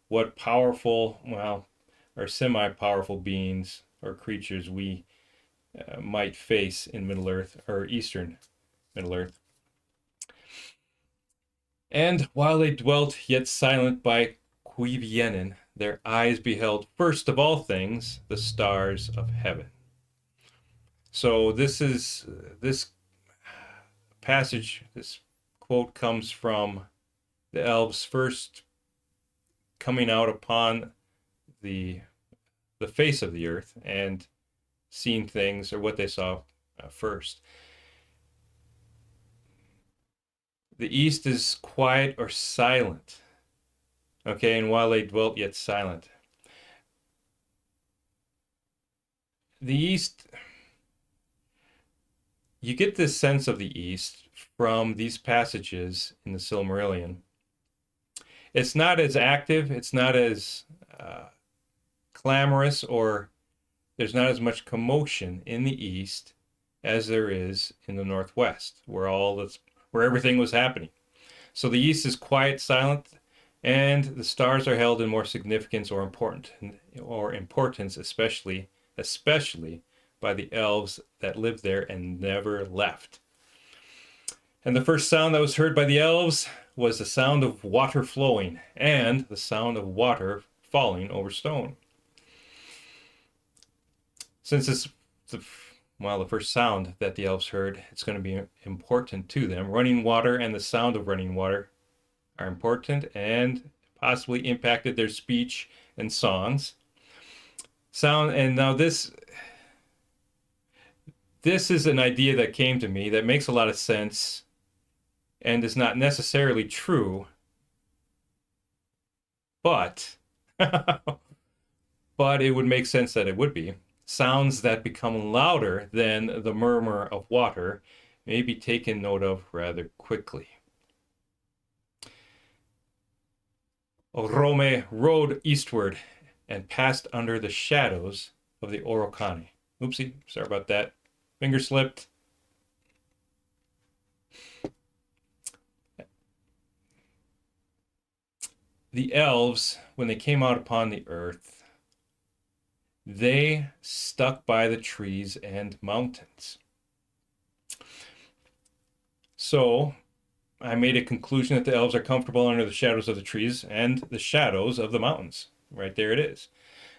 what powerful, well, or semi-powerful beings or creatures we might face in Middle Earth or Eastern Middle Earth. And while they dwelt yet silent by Cuivienen, their eyes beheld first of all things the stars of heaven. So this passage, this quote comes from the elves first coming out upon the face of the earth and seeing things, or what they saw first. The east is quiet or silent. Okay, and while they dwelt yet silent. The east, you get this sense of the east from these passages in the Silmarillion. It's not as active, it's not as clamorous, or there's not as much commotion in the east as there is in the northwest, where everything was happening. So the east is quiet, silent, and the stars are held in more significance or importance, especially by the elves that lived there and never left. And the first sound that was heard by the elves was the sound of water flowing and the sound of water falling over stone. Since it's the first sound that the elves heard, it's going to be important to them. Running water and the sound of running water are important and possibly impacted their speech and songs. And now this is an idea that came to me that makes a lot of sense and is not necessarily true, but but it would make sense that it would be. Sounds that become louder than the murmur of water may be taken note of rather quickly. Orome rode eastward and passed under the shadows of the Orokani. Oopsie, sorry about that. Finger slipped. The elves, when they came out upon the earth, they stuck by the trees and mountains. So I made a conclusion that the elves are comfortable under the shadows of the trees and the shadows of the mountains. Right there it is.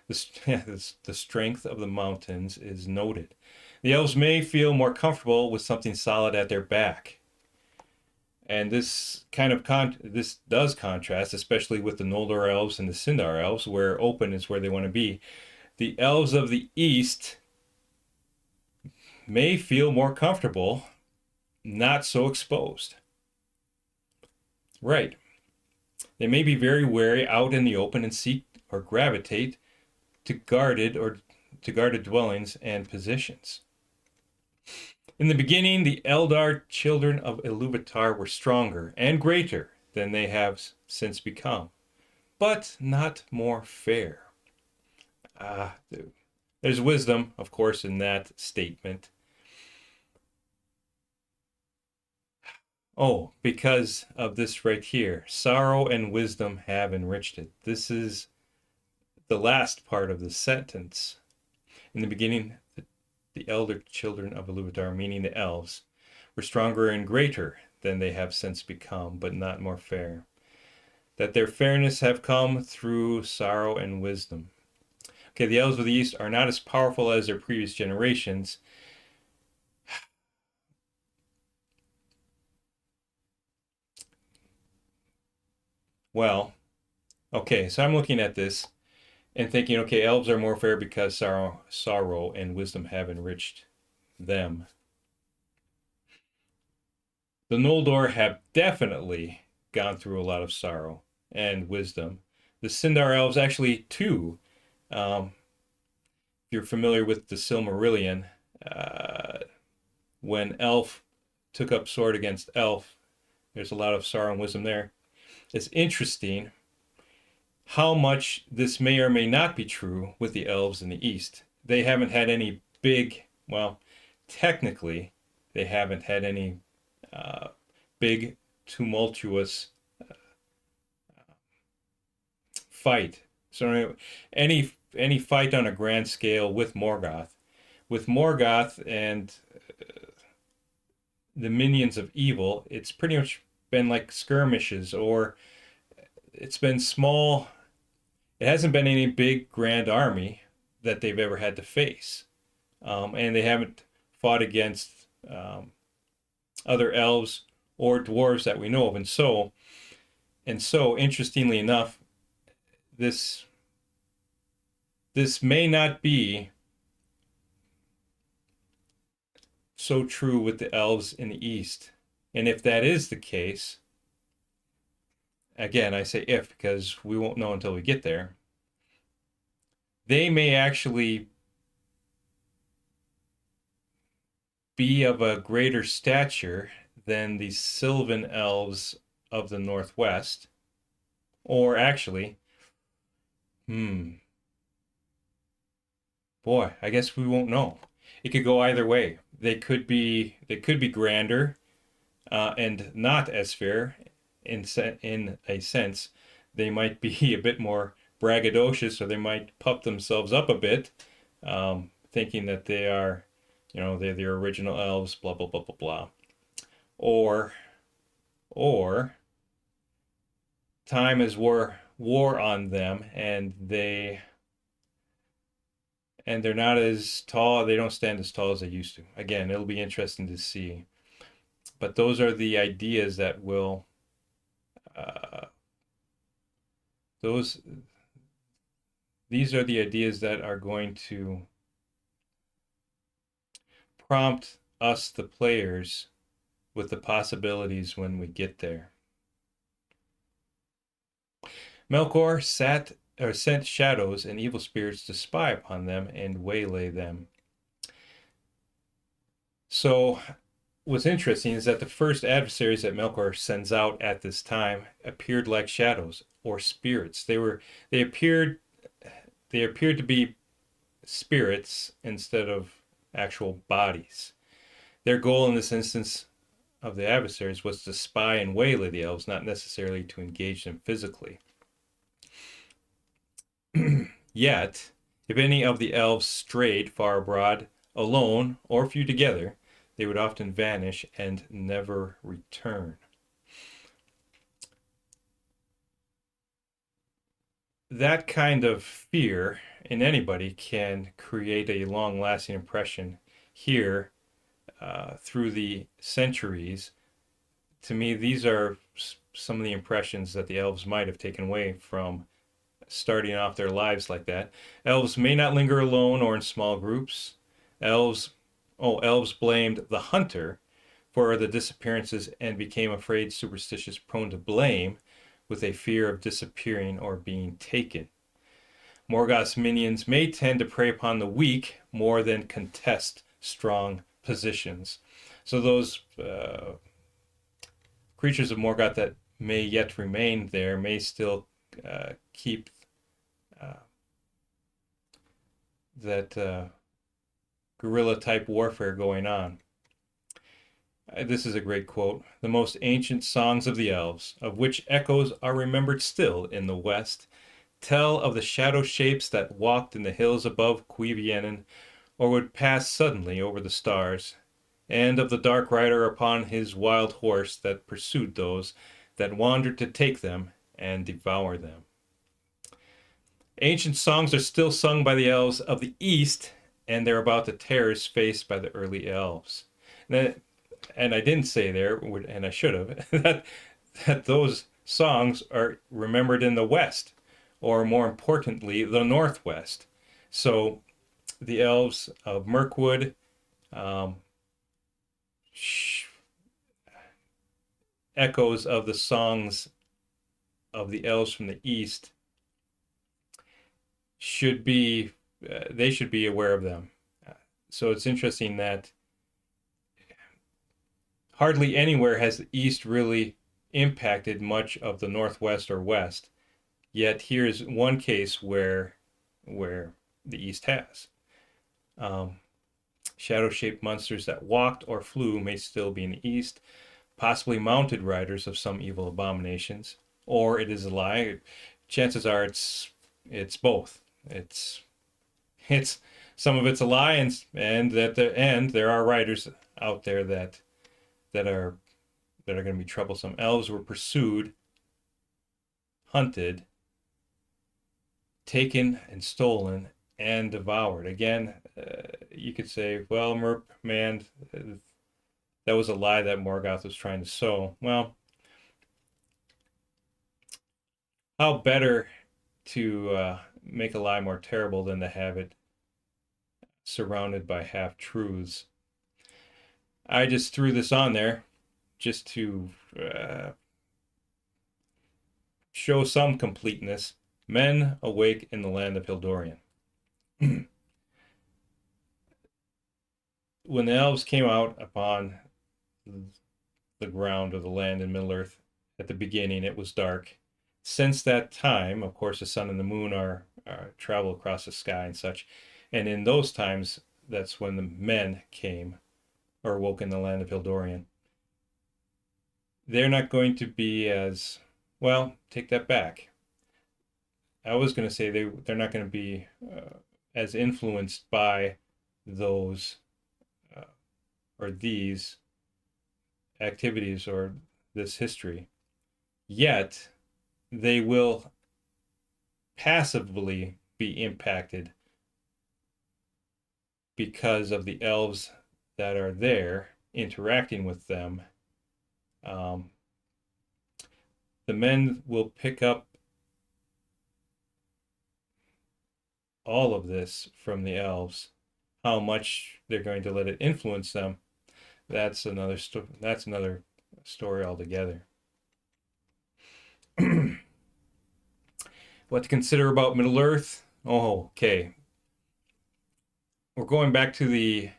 The strength of the mountains is noted. The elves may feel more comfortable with something solid at their back. And this this does contrast, especially with the Noldor elves and the Sindar elves, where open is where they want to be. The elves of the east may feel more comfortable, not so exposed. Right. They may be very wary out in the open and seek or gravitate to guarded dwellings and positions. In the beginning, the Eldar children of Iluvatar were stronger and greater than they have since become, but not more fair. There's wisdom, of course, in that statement. Oh, because of this right here. Sorrow and wisdom have enriched it. This is the last part of the sentence. In the beginning, the elder children of Iluvatar, meaning the elves, were stronger and greater than they have since become, but not more fair. That their fairness have come through sorrow and wisdom. Okay, the elves of the East are not as powerful as their previous generations. Well, okay, so I'm looking at this and thinking, okay, elves are more fair because sorrow and wisdom have enriched them. The Noldor have definitely gone through a lot of sorrow and wisdom. The Sindar elves actually too. If you're familiar with the Silmarillion, when elf took up sword against elf, there's a lot of sorrow and wisdom there. It's interesting how much this may or may not be true with the elves in the East. They haven't had any big, well, technically, they haven't had any big, tumultuous fight. So any fight on a grand scale with Morgoth and the minions of evil, it's pretty much been like skirmishes, or it's been small. It hasn't been any big grand army that they've ever had to face, and they haven't fought against other elves or dwarves that we know of. And so, interestingly enough, this may not be so true with the elves in the East. And if that is the case, again, I say if because we won't know until we get there, they may actually be of a greater stature than the Sylvan elves of the Northwest. Or actually, boy, I guess we won't know. It could go either way. They could be grander and not as fair in a sense. They might be a bit more braggadocious, or they might puff themselves up a bit, thinking that they are, they're the original elves, blah blah blah blah blah. Or time has war on them, and they're not as tall. They don't stand as tall as they used to. Again, it'll be interesting to see. But those are the ideas that will uh, those these are the ideas that are going to prompt us, the players, with the possibilities when we get there. Melkor sent shadows and evil spirits to spy upon them and waylay them. So what's interesting is that the first adversaries that Melkor sends out at this time appeared like shadows or spirits. They appeared to be spirits instead of actual bodies. Their goal in this instance of the adversaries was to spy and waylay the elves, not necessarily to engage them physically. Yet, if any of the elves strayed far abroad, alone or few together, they would often vanish and never return. That kind of fear in anybody can create a long lasting impression here through the centuries. To me, these are some of the impressions that the elves might have taken away from starting off their lives like that. Elves may not linger alone or in small groups. Elves blamed the hunter for the disappearances and became afraid, superstitious, prone to blame, with a fear of disappearing or being taken. Morgoth's minions may tend to prey upon the weak more than contest strong positions. So those creatures of Morgoth that may yet remain there may still keep that guerrilla type warfare going on. This is a great quote. The most ancient songs of the elves, of which echoes are remembered still in the west, tell of the shadow shapes that walked in the hills above Cuiviénen, or would pass suddenly over the stars, and of the dark rider upon his wild horse that pursued those that wandered to take them and devour them. Ancient songs are still sung by the elves of the east, and they're about the terrors faced by the early elves. And I didn't say there, and I should have, that those songs are remembered in the west, or more importantly, the northwest. So the elves of Mirkwood, echoes of the songs of the elves from the east should be they should be aware of them. So it's interesting that hardly anywhere has the east really impacted much of the northwest or west. Yet here's one case where the east has. Shadow-shaped monsters that walked or flew may still be in the east, possibly mounted riders of some evil abominations, or it is a lie. Chances are it's both. It's some of it's a lie, and there are riders out there that are going to be troublesome. Elves were pursued, hunted, taken and stolen and devoured. Again, you could say, well, MERP, man, that was a lie that Morgoth was trying to sow. Well, how better to make a lie more terrible than to have it surrounded by half-truths. I just threw this on there just to show some completeness. Men awake in the land of Hildorian. When the elves came out upon the ground of the land in Middle-earth, at the beginning it was dark. Since that time, of course, the sun and the moon are travel across the sky and such. And in those times, that's when the men came or woke in the land of Hildorian. They're not going to be as, well, take that back. I was going to say they're not going to be as influenced by those or these activities or this history. Yet, they will passively be impacted because of the elves that are there interacting with them. The men will pick up all of this from the elves. How much they're going to let it influence them, that's another story altogether. What to consider about Middle-earth? Oh, okay. We're going back to the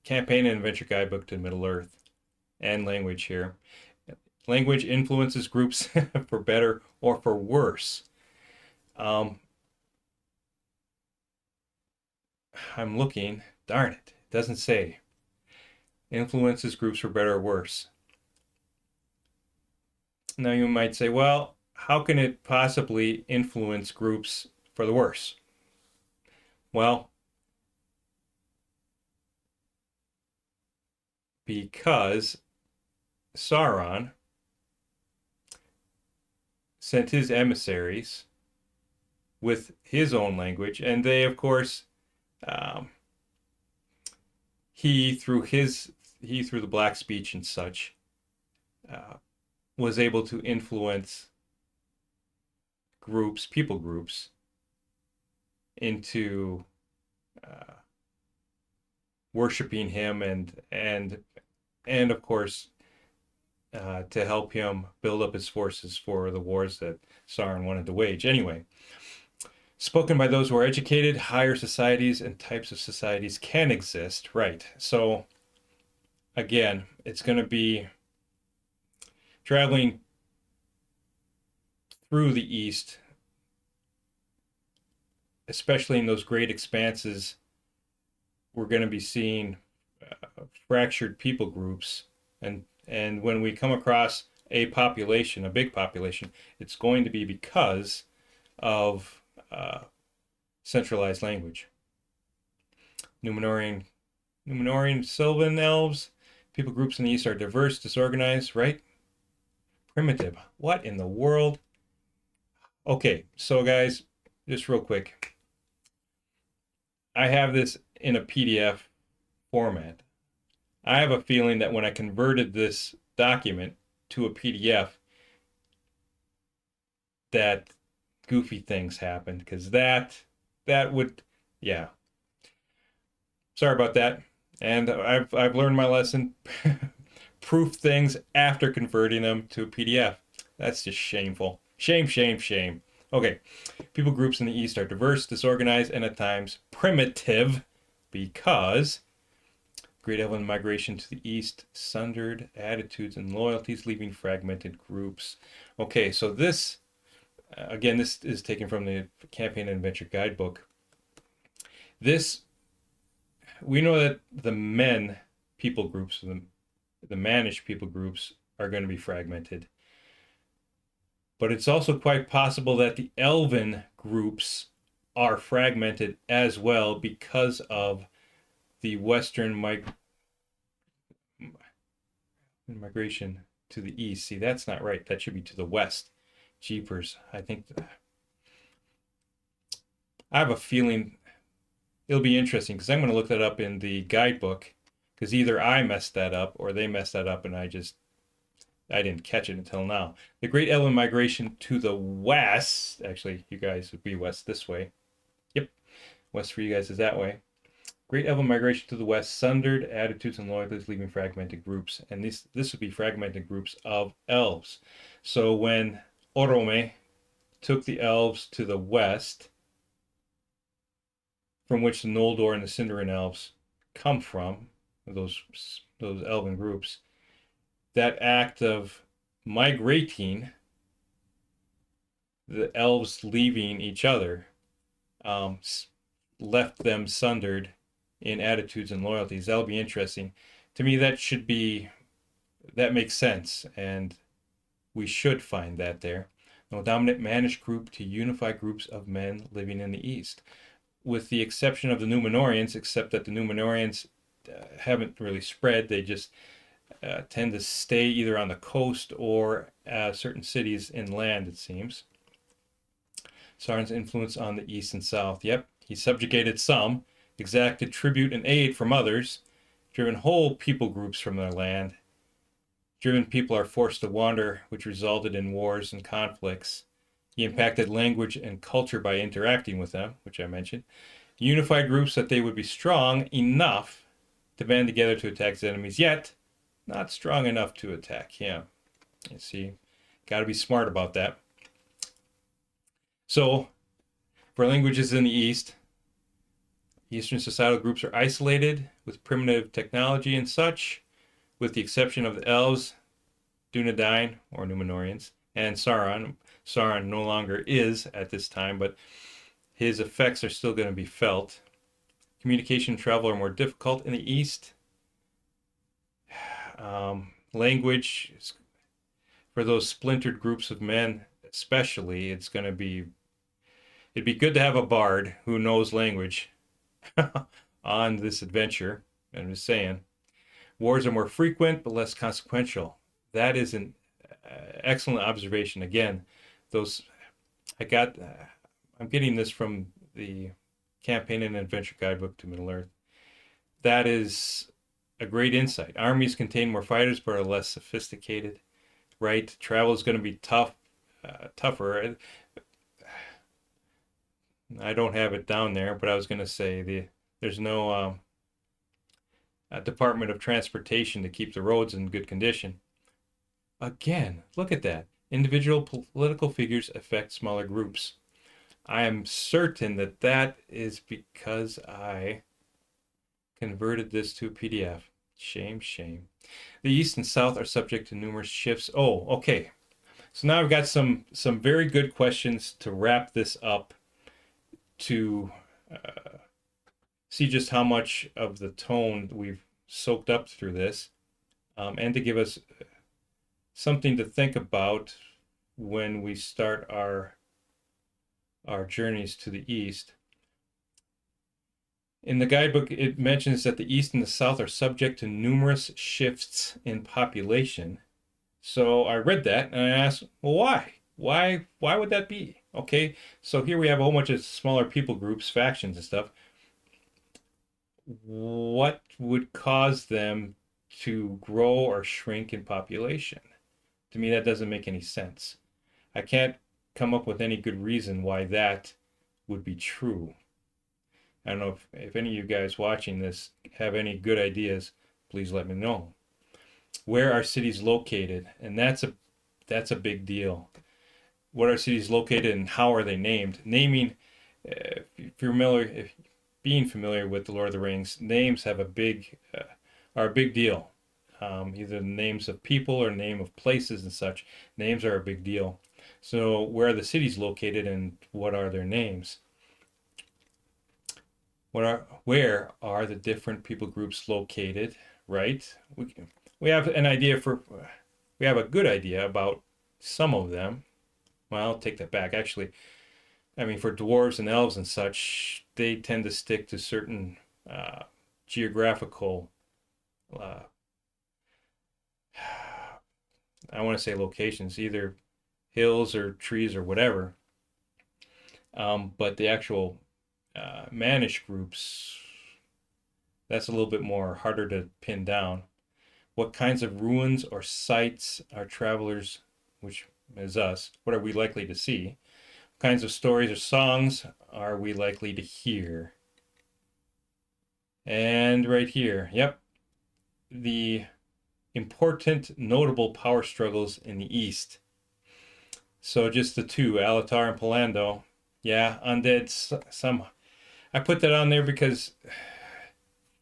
campaign and adventure guidebook to Middle-earth and language here. Language influences groups for better or for worse. I'm looking. Darn it. It doesn't say. Influences groups for better or worse. Now you might say, well, how can it possibly influence groups for the worse? Well, because Sauron sent his emissaries with his own language, and they, of course, um, he through the black speech and such, uh, was able to influence people groups, into uh, worshiping him and of course to help him build up his forces for the wars that Sauron wanted to wage. Anyway, spoken by those who are educated, higher societies and types of societies can exist. Right. So again, it's going to be traveling through the East, especially in those great expanses. We're going to be seeing fractured people groups, and when we come across a population, a big population, it's going to be because of centralized language. Numenorian Sylvan elves, people groups in the East are diverse, disorganized, right? Primitive. What in the world? Okay, so guys, just real quick. I have this in a PDF format. I have a feeling that when I converted this document to a PDF, that goofy things happened, because that would, yeah. Sorry about that. And I've learned my lesson. Proof things after converting them to a PDF. That's just shameful. Shame, shame, shame. Okay, people groups in the East are diverse, disorganized, and at times primitive because great elven migration to the East sundered attitudes and loyalties, leaving fragmented groups. Okay, so this, again, this is taken from the Campaign and Adventure Guidebook. This, we know that the men people groups, the managed people groups, are going to be fragmented. But it's also quite possible that the elven groups are fragmented as well because of the western migration to the east. See, that's not right. That should be to the west. Jeepers. I think I have a feeling it'll be interesting because I'm going to look that up in the guidebook, because either I messed that up or they messed that up and I didn't catch it until now. The Great Elven Migration to the west. Actually, you guys would be west this way. Yep. West for you guys is that way. Great Elven Migration to the west sundered attitudes and loyalties, leaving fragmented groups. And this would be fragmented groups of elves. So when Orome took the elves to the west, from which the Noldor and the Sindarin elves come from, those elven groups, that act of migrating, the elves leaving each other, left them sundered in attitudes and loyalties. That'll be interesting. To me, that makes sense, and we should find that there. No dominant managed group to unify groups of men living in the East, with the exception of the Numenorians, except that the Numenorians haven't really spread. They just tend to stay either on the coast or certain cities inland, it seems. Sauron's influence on the east and south. Yep, he subjugated some, exacted tribute and aid from others, driven whole people groups from their land. Driven people are forced to wander, which resulted in wars and conflicts. He impacted language and culture by interacting with them, which I mentioned. He unified groups that they would be strong enough to band together to attack his enemies, yet not strong enough to attack him. You see, got to be smart about that. So, for languages in the East, Eastern societal groups are isolated with primitive technology and such, with the exception of the elves, Dunedain, or Numenorians, and Sauron. Sauron no longer is at this time, but his effects are still going to be felt. Communication and travel are more difficult in the East. Language, for those splintered groups of men especially, it'd be good to have a bard who knows language on this adventure. I'm just saying. Wars are more frequent but less consequential. That is an excellent observation. Again, those I got. I'm getting this from the Campaign and Adventure Guidebook to Middle Earth. That is a great insight. Armies contain more fighters but are less sophisticated. Right? Travel is going to be tougher. I don't have it down there, but I was going to say there's no Department of Transportation to keep the roads in good condition. Again, look at that. Individual political figures affect smaller groups. I am certain that that is because I converted this to a PDF. Shame, shame. The East and South are subject to numerous shifts. Oh, okay. So now I've got some very good questions to wrap this up, to see just how much of the tone we've soaked up through this, and to give us something to think about when we start our journeys to the East. In the guidebook, it mentions that the East and the South are subject to numerous shifts in population. So I read that and I asked, well, why? Why would that be? Okay, so here we have a whole bunch of smaller people groups, factions and stuff. What would cause them to grow or shrink in population? To me, that doesn't make any sense. I can't come up with any good reason why that would be true. I don't know if any of you guys watching this have any good ideas, please let me know. Where are cities located? And that's a big deal. What are cities located and how are they named? Naming, being familiar with the Lord of the Rings, names have are a big deal. Either the names of people or name of places and such. Names are a big deal. So where are the cities located and what are their names? Where are the different people groups located? Right? We have a good idea about some of them. Well, I'll take that back. Actually, I mean, for dwarves and elves and such, they tend to stick to certain geographical, uh, I want to say locations, either hills or trees or whatever. But the actual managed groups, that's a little bit more harder to pin down. What kinds of ruins or sites are travelers, which is us, what are we likely to see? What kinds of stories or songs are we likely to hear? And right here, yep, the important notable power struggles in the East. So just the two, Alatar and Palando. Yeah, undead, some. I put that on there because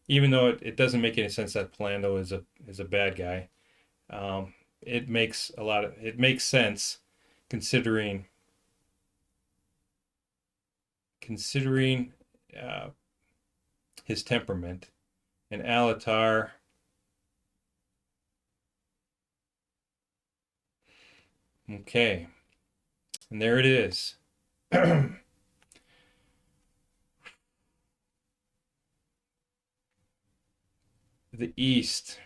even though it doesn't make any sense that Palando is a bad guy, it makes sense considering uh, his temperament. And Alatar, okay, and there it is. The East.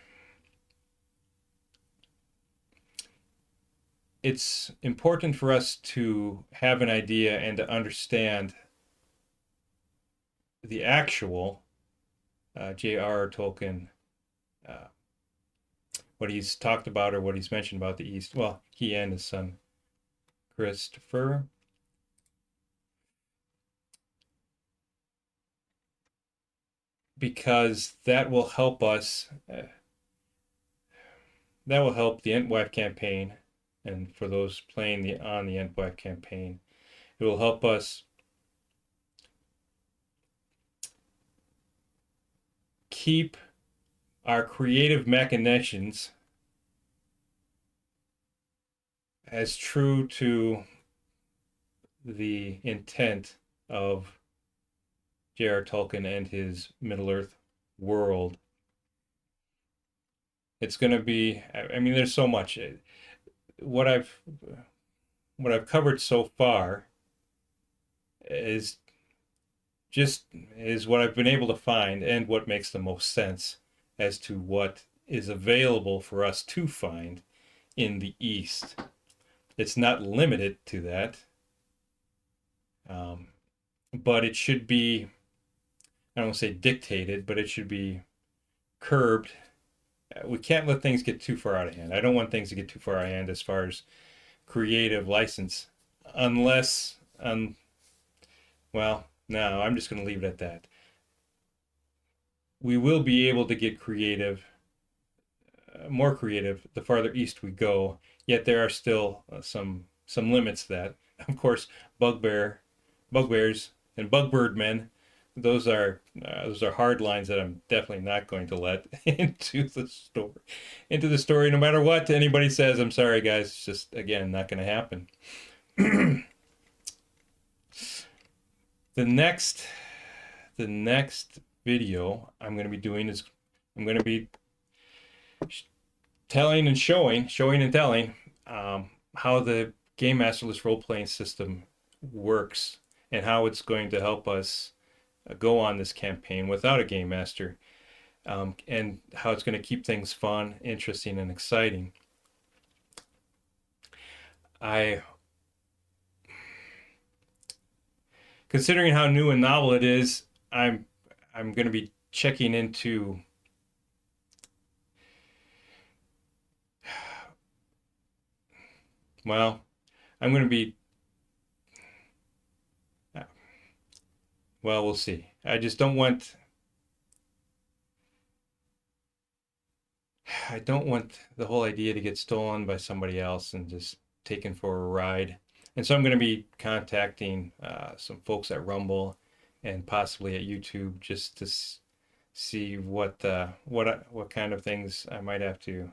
It's important for us to have an idea and to understand the actual J.R.R. Tolkien, uh, what he's talked about or what he's mentioned about the East. Well, he and his son Christopher. Because that will help us, that will help the Entwife campaign. And for those playing on the Entwife campaign, it will help us keep our creative machinations as true to the intent of J.R. Tolkien and his Middle-earth world. It's going to be, I mean, there's so much. What I've what I've covered so far is just is what I've been able to find and what makes the most sense as to what is available for us to find in the East. It's not limited to that, um, but it should be, I don't want to say dictated, but it should be curbed. We can't let things get too far out of hand. I don't want things to get too far out of hand as far as creative license, unless, well, no, I'm just going to leave it at that. We will be able to get creative, more creative, the farther east we go. Yet there are still some limits to that. Of course, bugbears, and bugbird men. Those are hard lines that I'm definitely not going to let into the story. Into the story, no matter what anybody says. I'm sorry, guys. It's just again not going to happen. The next video I'm going to be doing is I'm going to be telling and showing and telling how the Game Masterless role-playing system works and how it's going to help us go on this campaign without a game master, and how it's going to keep things fun, interesting, and exciting. Considering how new and novel it is, I'm going to be checking into well, I'm going to be well, we'll see. I just don't want the whole idea to get stolen by somebody else and just taken for a ride. And so I'm going to be contacting some folks at Rumble and possibly at YouTube just to see what kind of things I might have to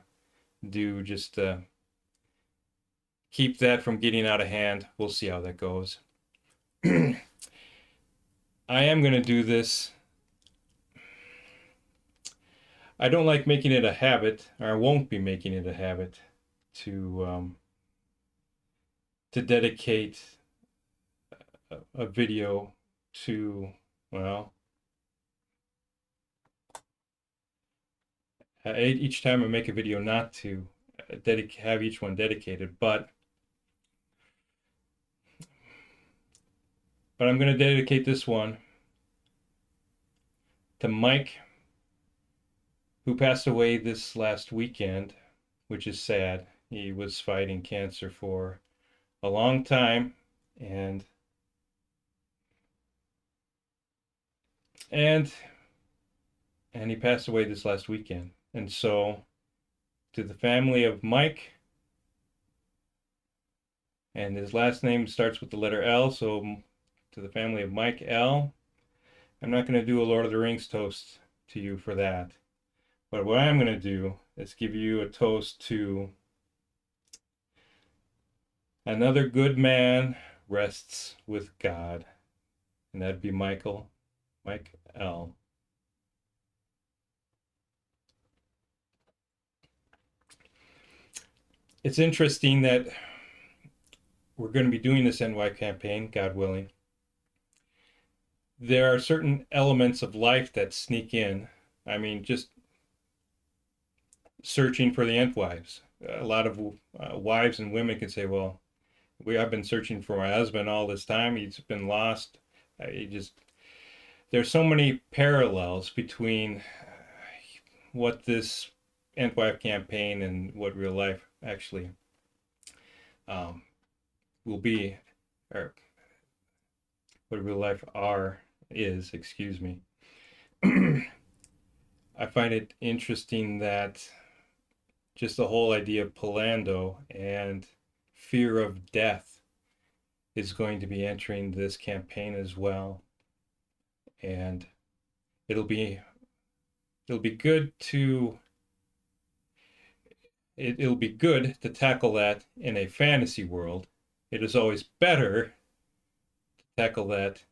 do just to keep that from getting out of hand. We'll see how that goes. I am going to do this. I don't like making it a habit, or I won't be making it a habit to dedicate a video to, well, each time I make a video not to have each one dedicated, but I'm going to dedicate this one to Mike, who passed away this last weekend, which is sad. He was fighting cancer for a long time, and he passed away this last weekend. And so, to the family of Mike, and his last name starts with the letter L, so to the family of Mike L, I'm not going to do a Lord of the Rings toast to you for that. But what I'm going to do is give you a toast to another good man rests with God. And that'd be Mike L. It's interesting that we're going to be doing this Entwife campaign, God willing. There are certain elements of life that sneak in. I mean, just searching for the Entwives. A lot of wives and women can say, well, I've been searching for my husband all this time. He's been lost. There's so many parallels between what this Entwife campaign and what real life actually will be, or what real life is, excuse me. I find it interesting that just the whole idea of Palando and fear of death is going to be entering this campaign as well. And it'll be good to tackle that in a fantasy world. It is always better to tackle that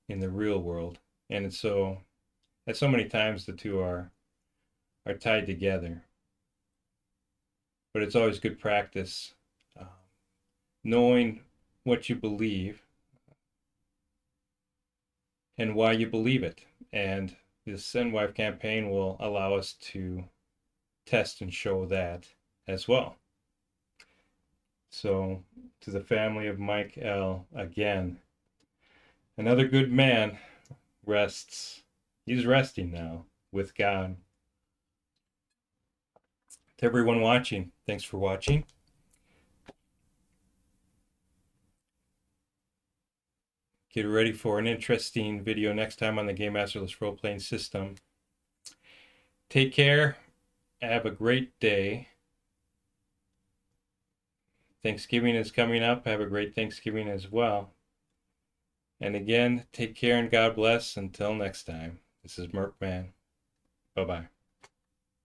in the real world. And so, at so many times, the two are tied together. But it's always good practice knowing what you believe and why you believe it. And this Entwife campaign will allow us to test and show that as well. So, to the family of Mike L., again, another good man rests. He's resting now with God. To everyone watching, thanks for watching. Get ready for an interesting video next time on the Game Masterless role-playing system. Take care. Have a great day. Thanksgiving is coming up. Have a great Thanksgiving as well. And again, take care and God bless. Until next time, this is MERP Man. Bye-bye.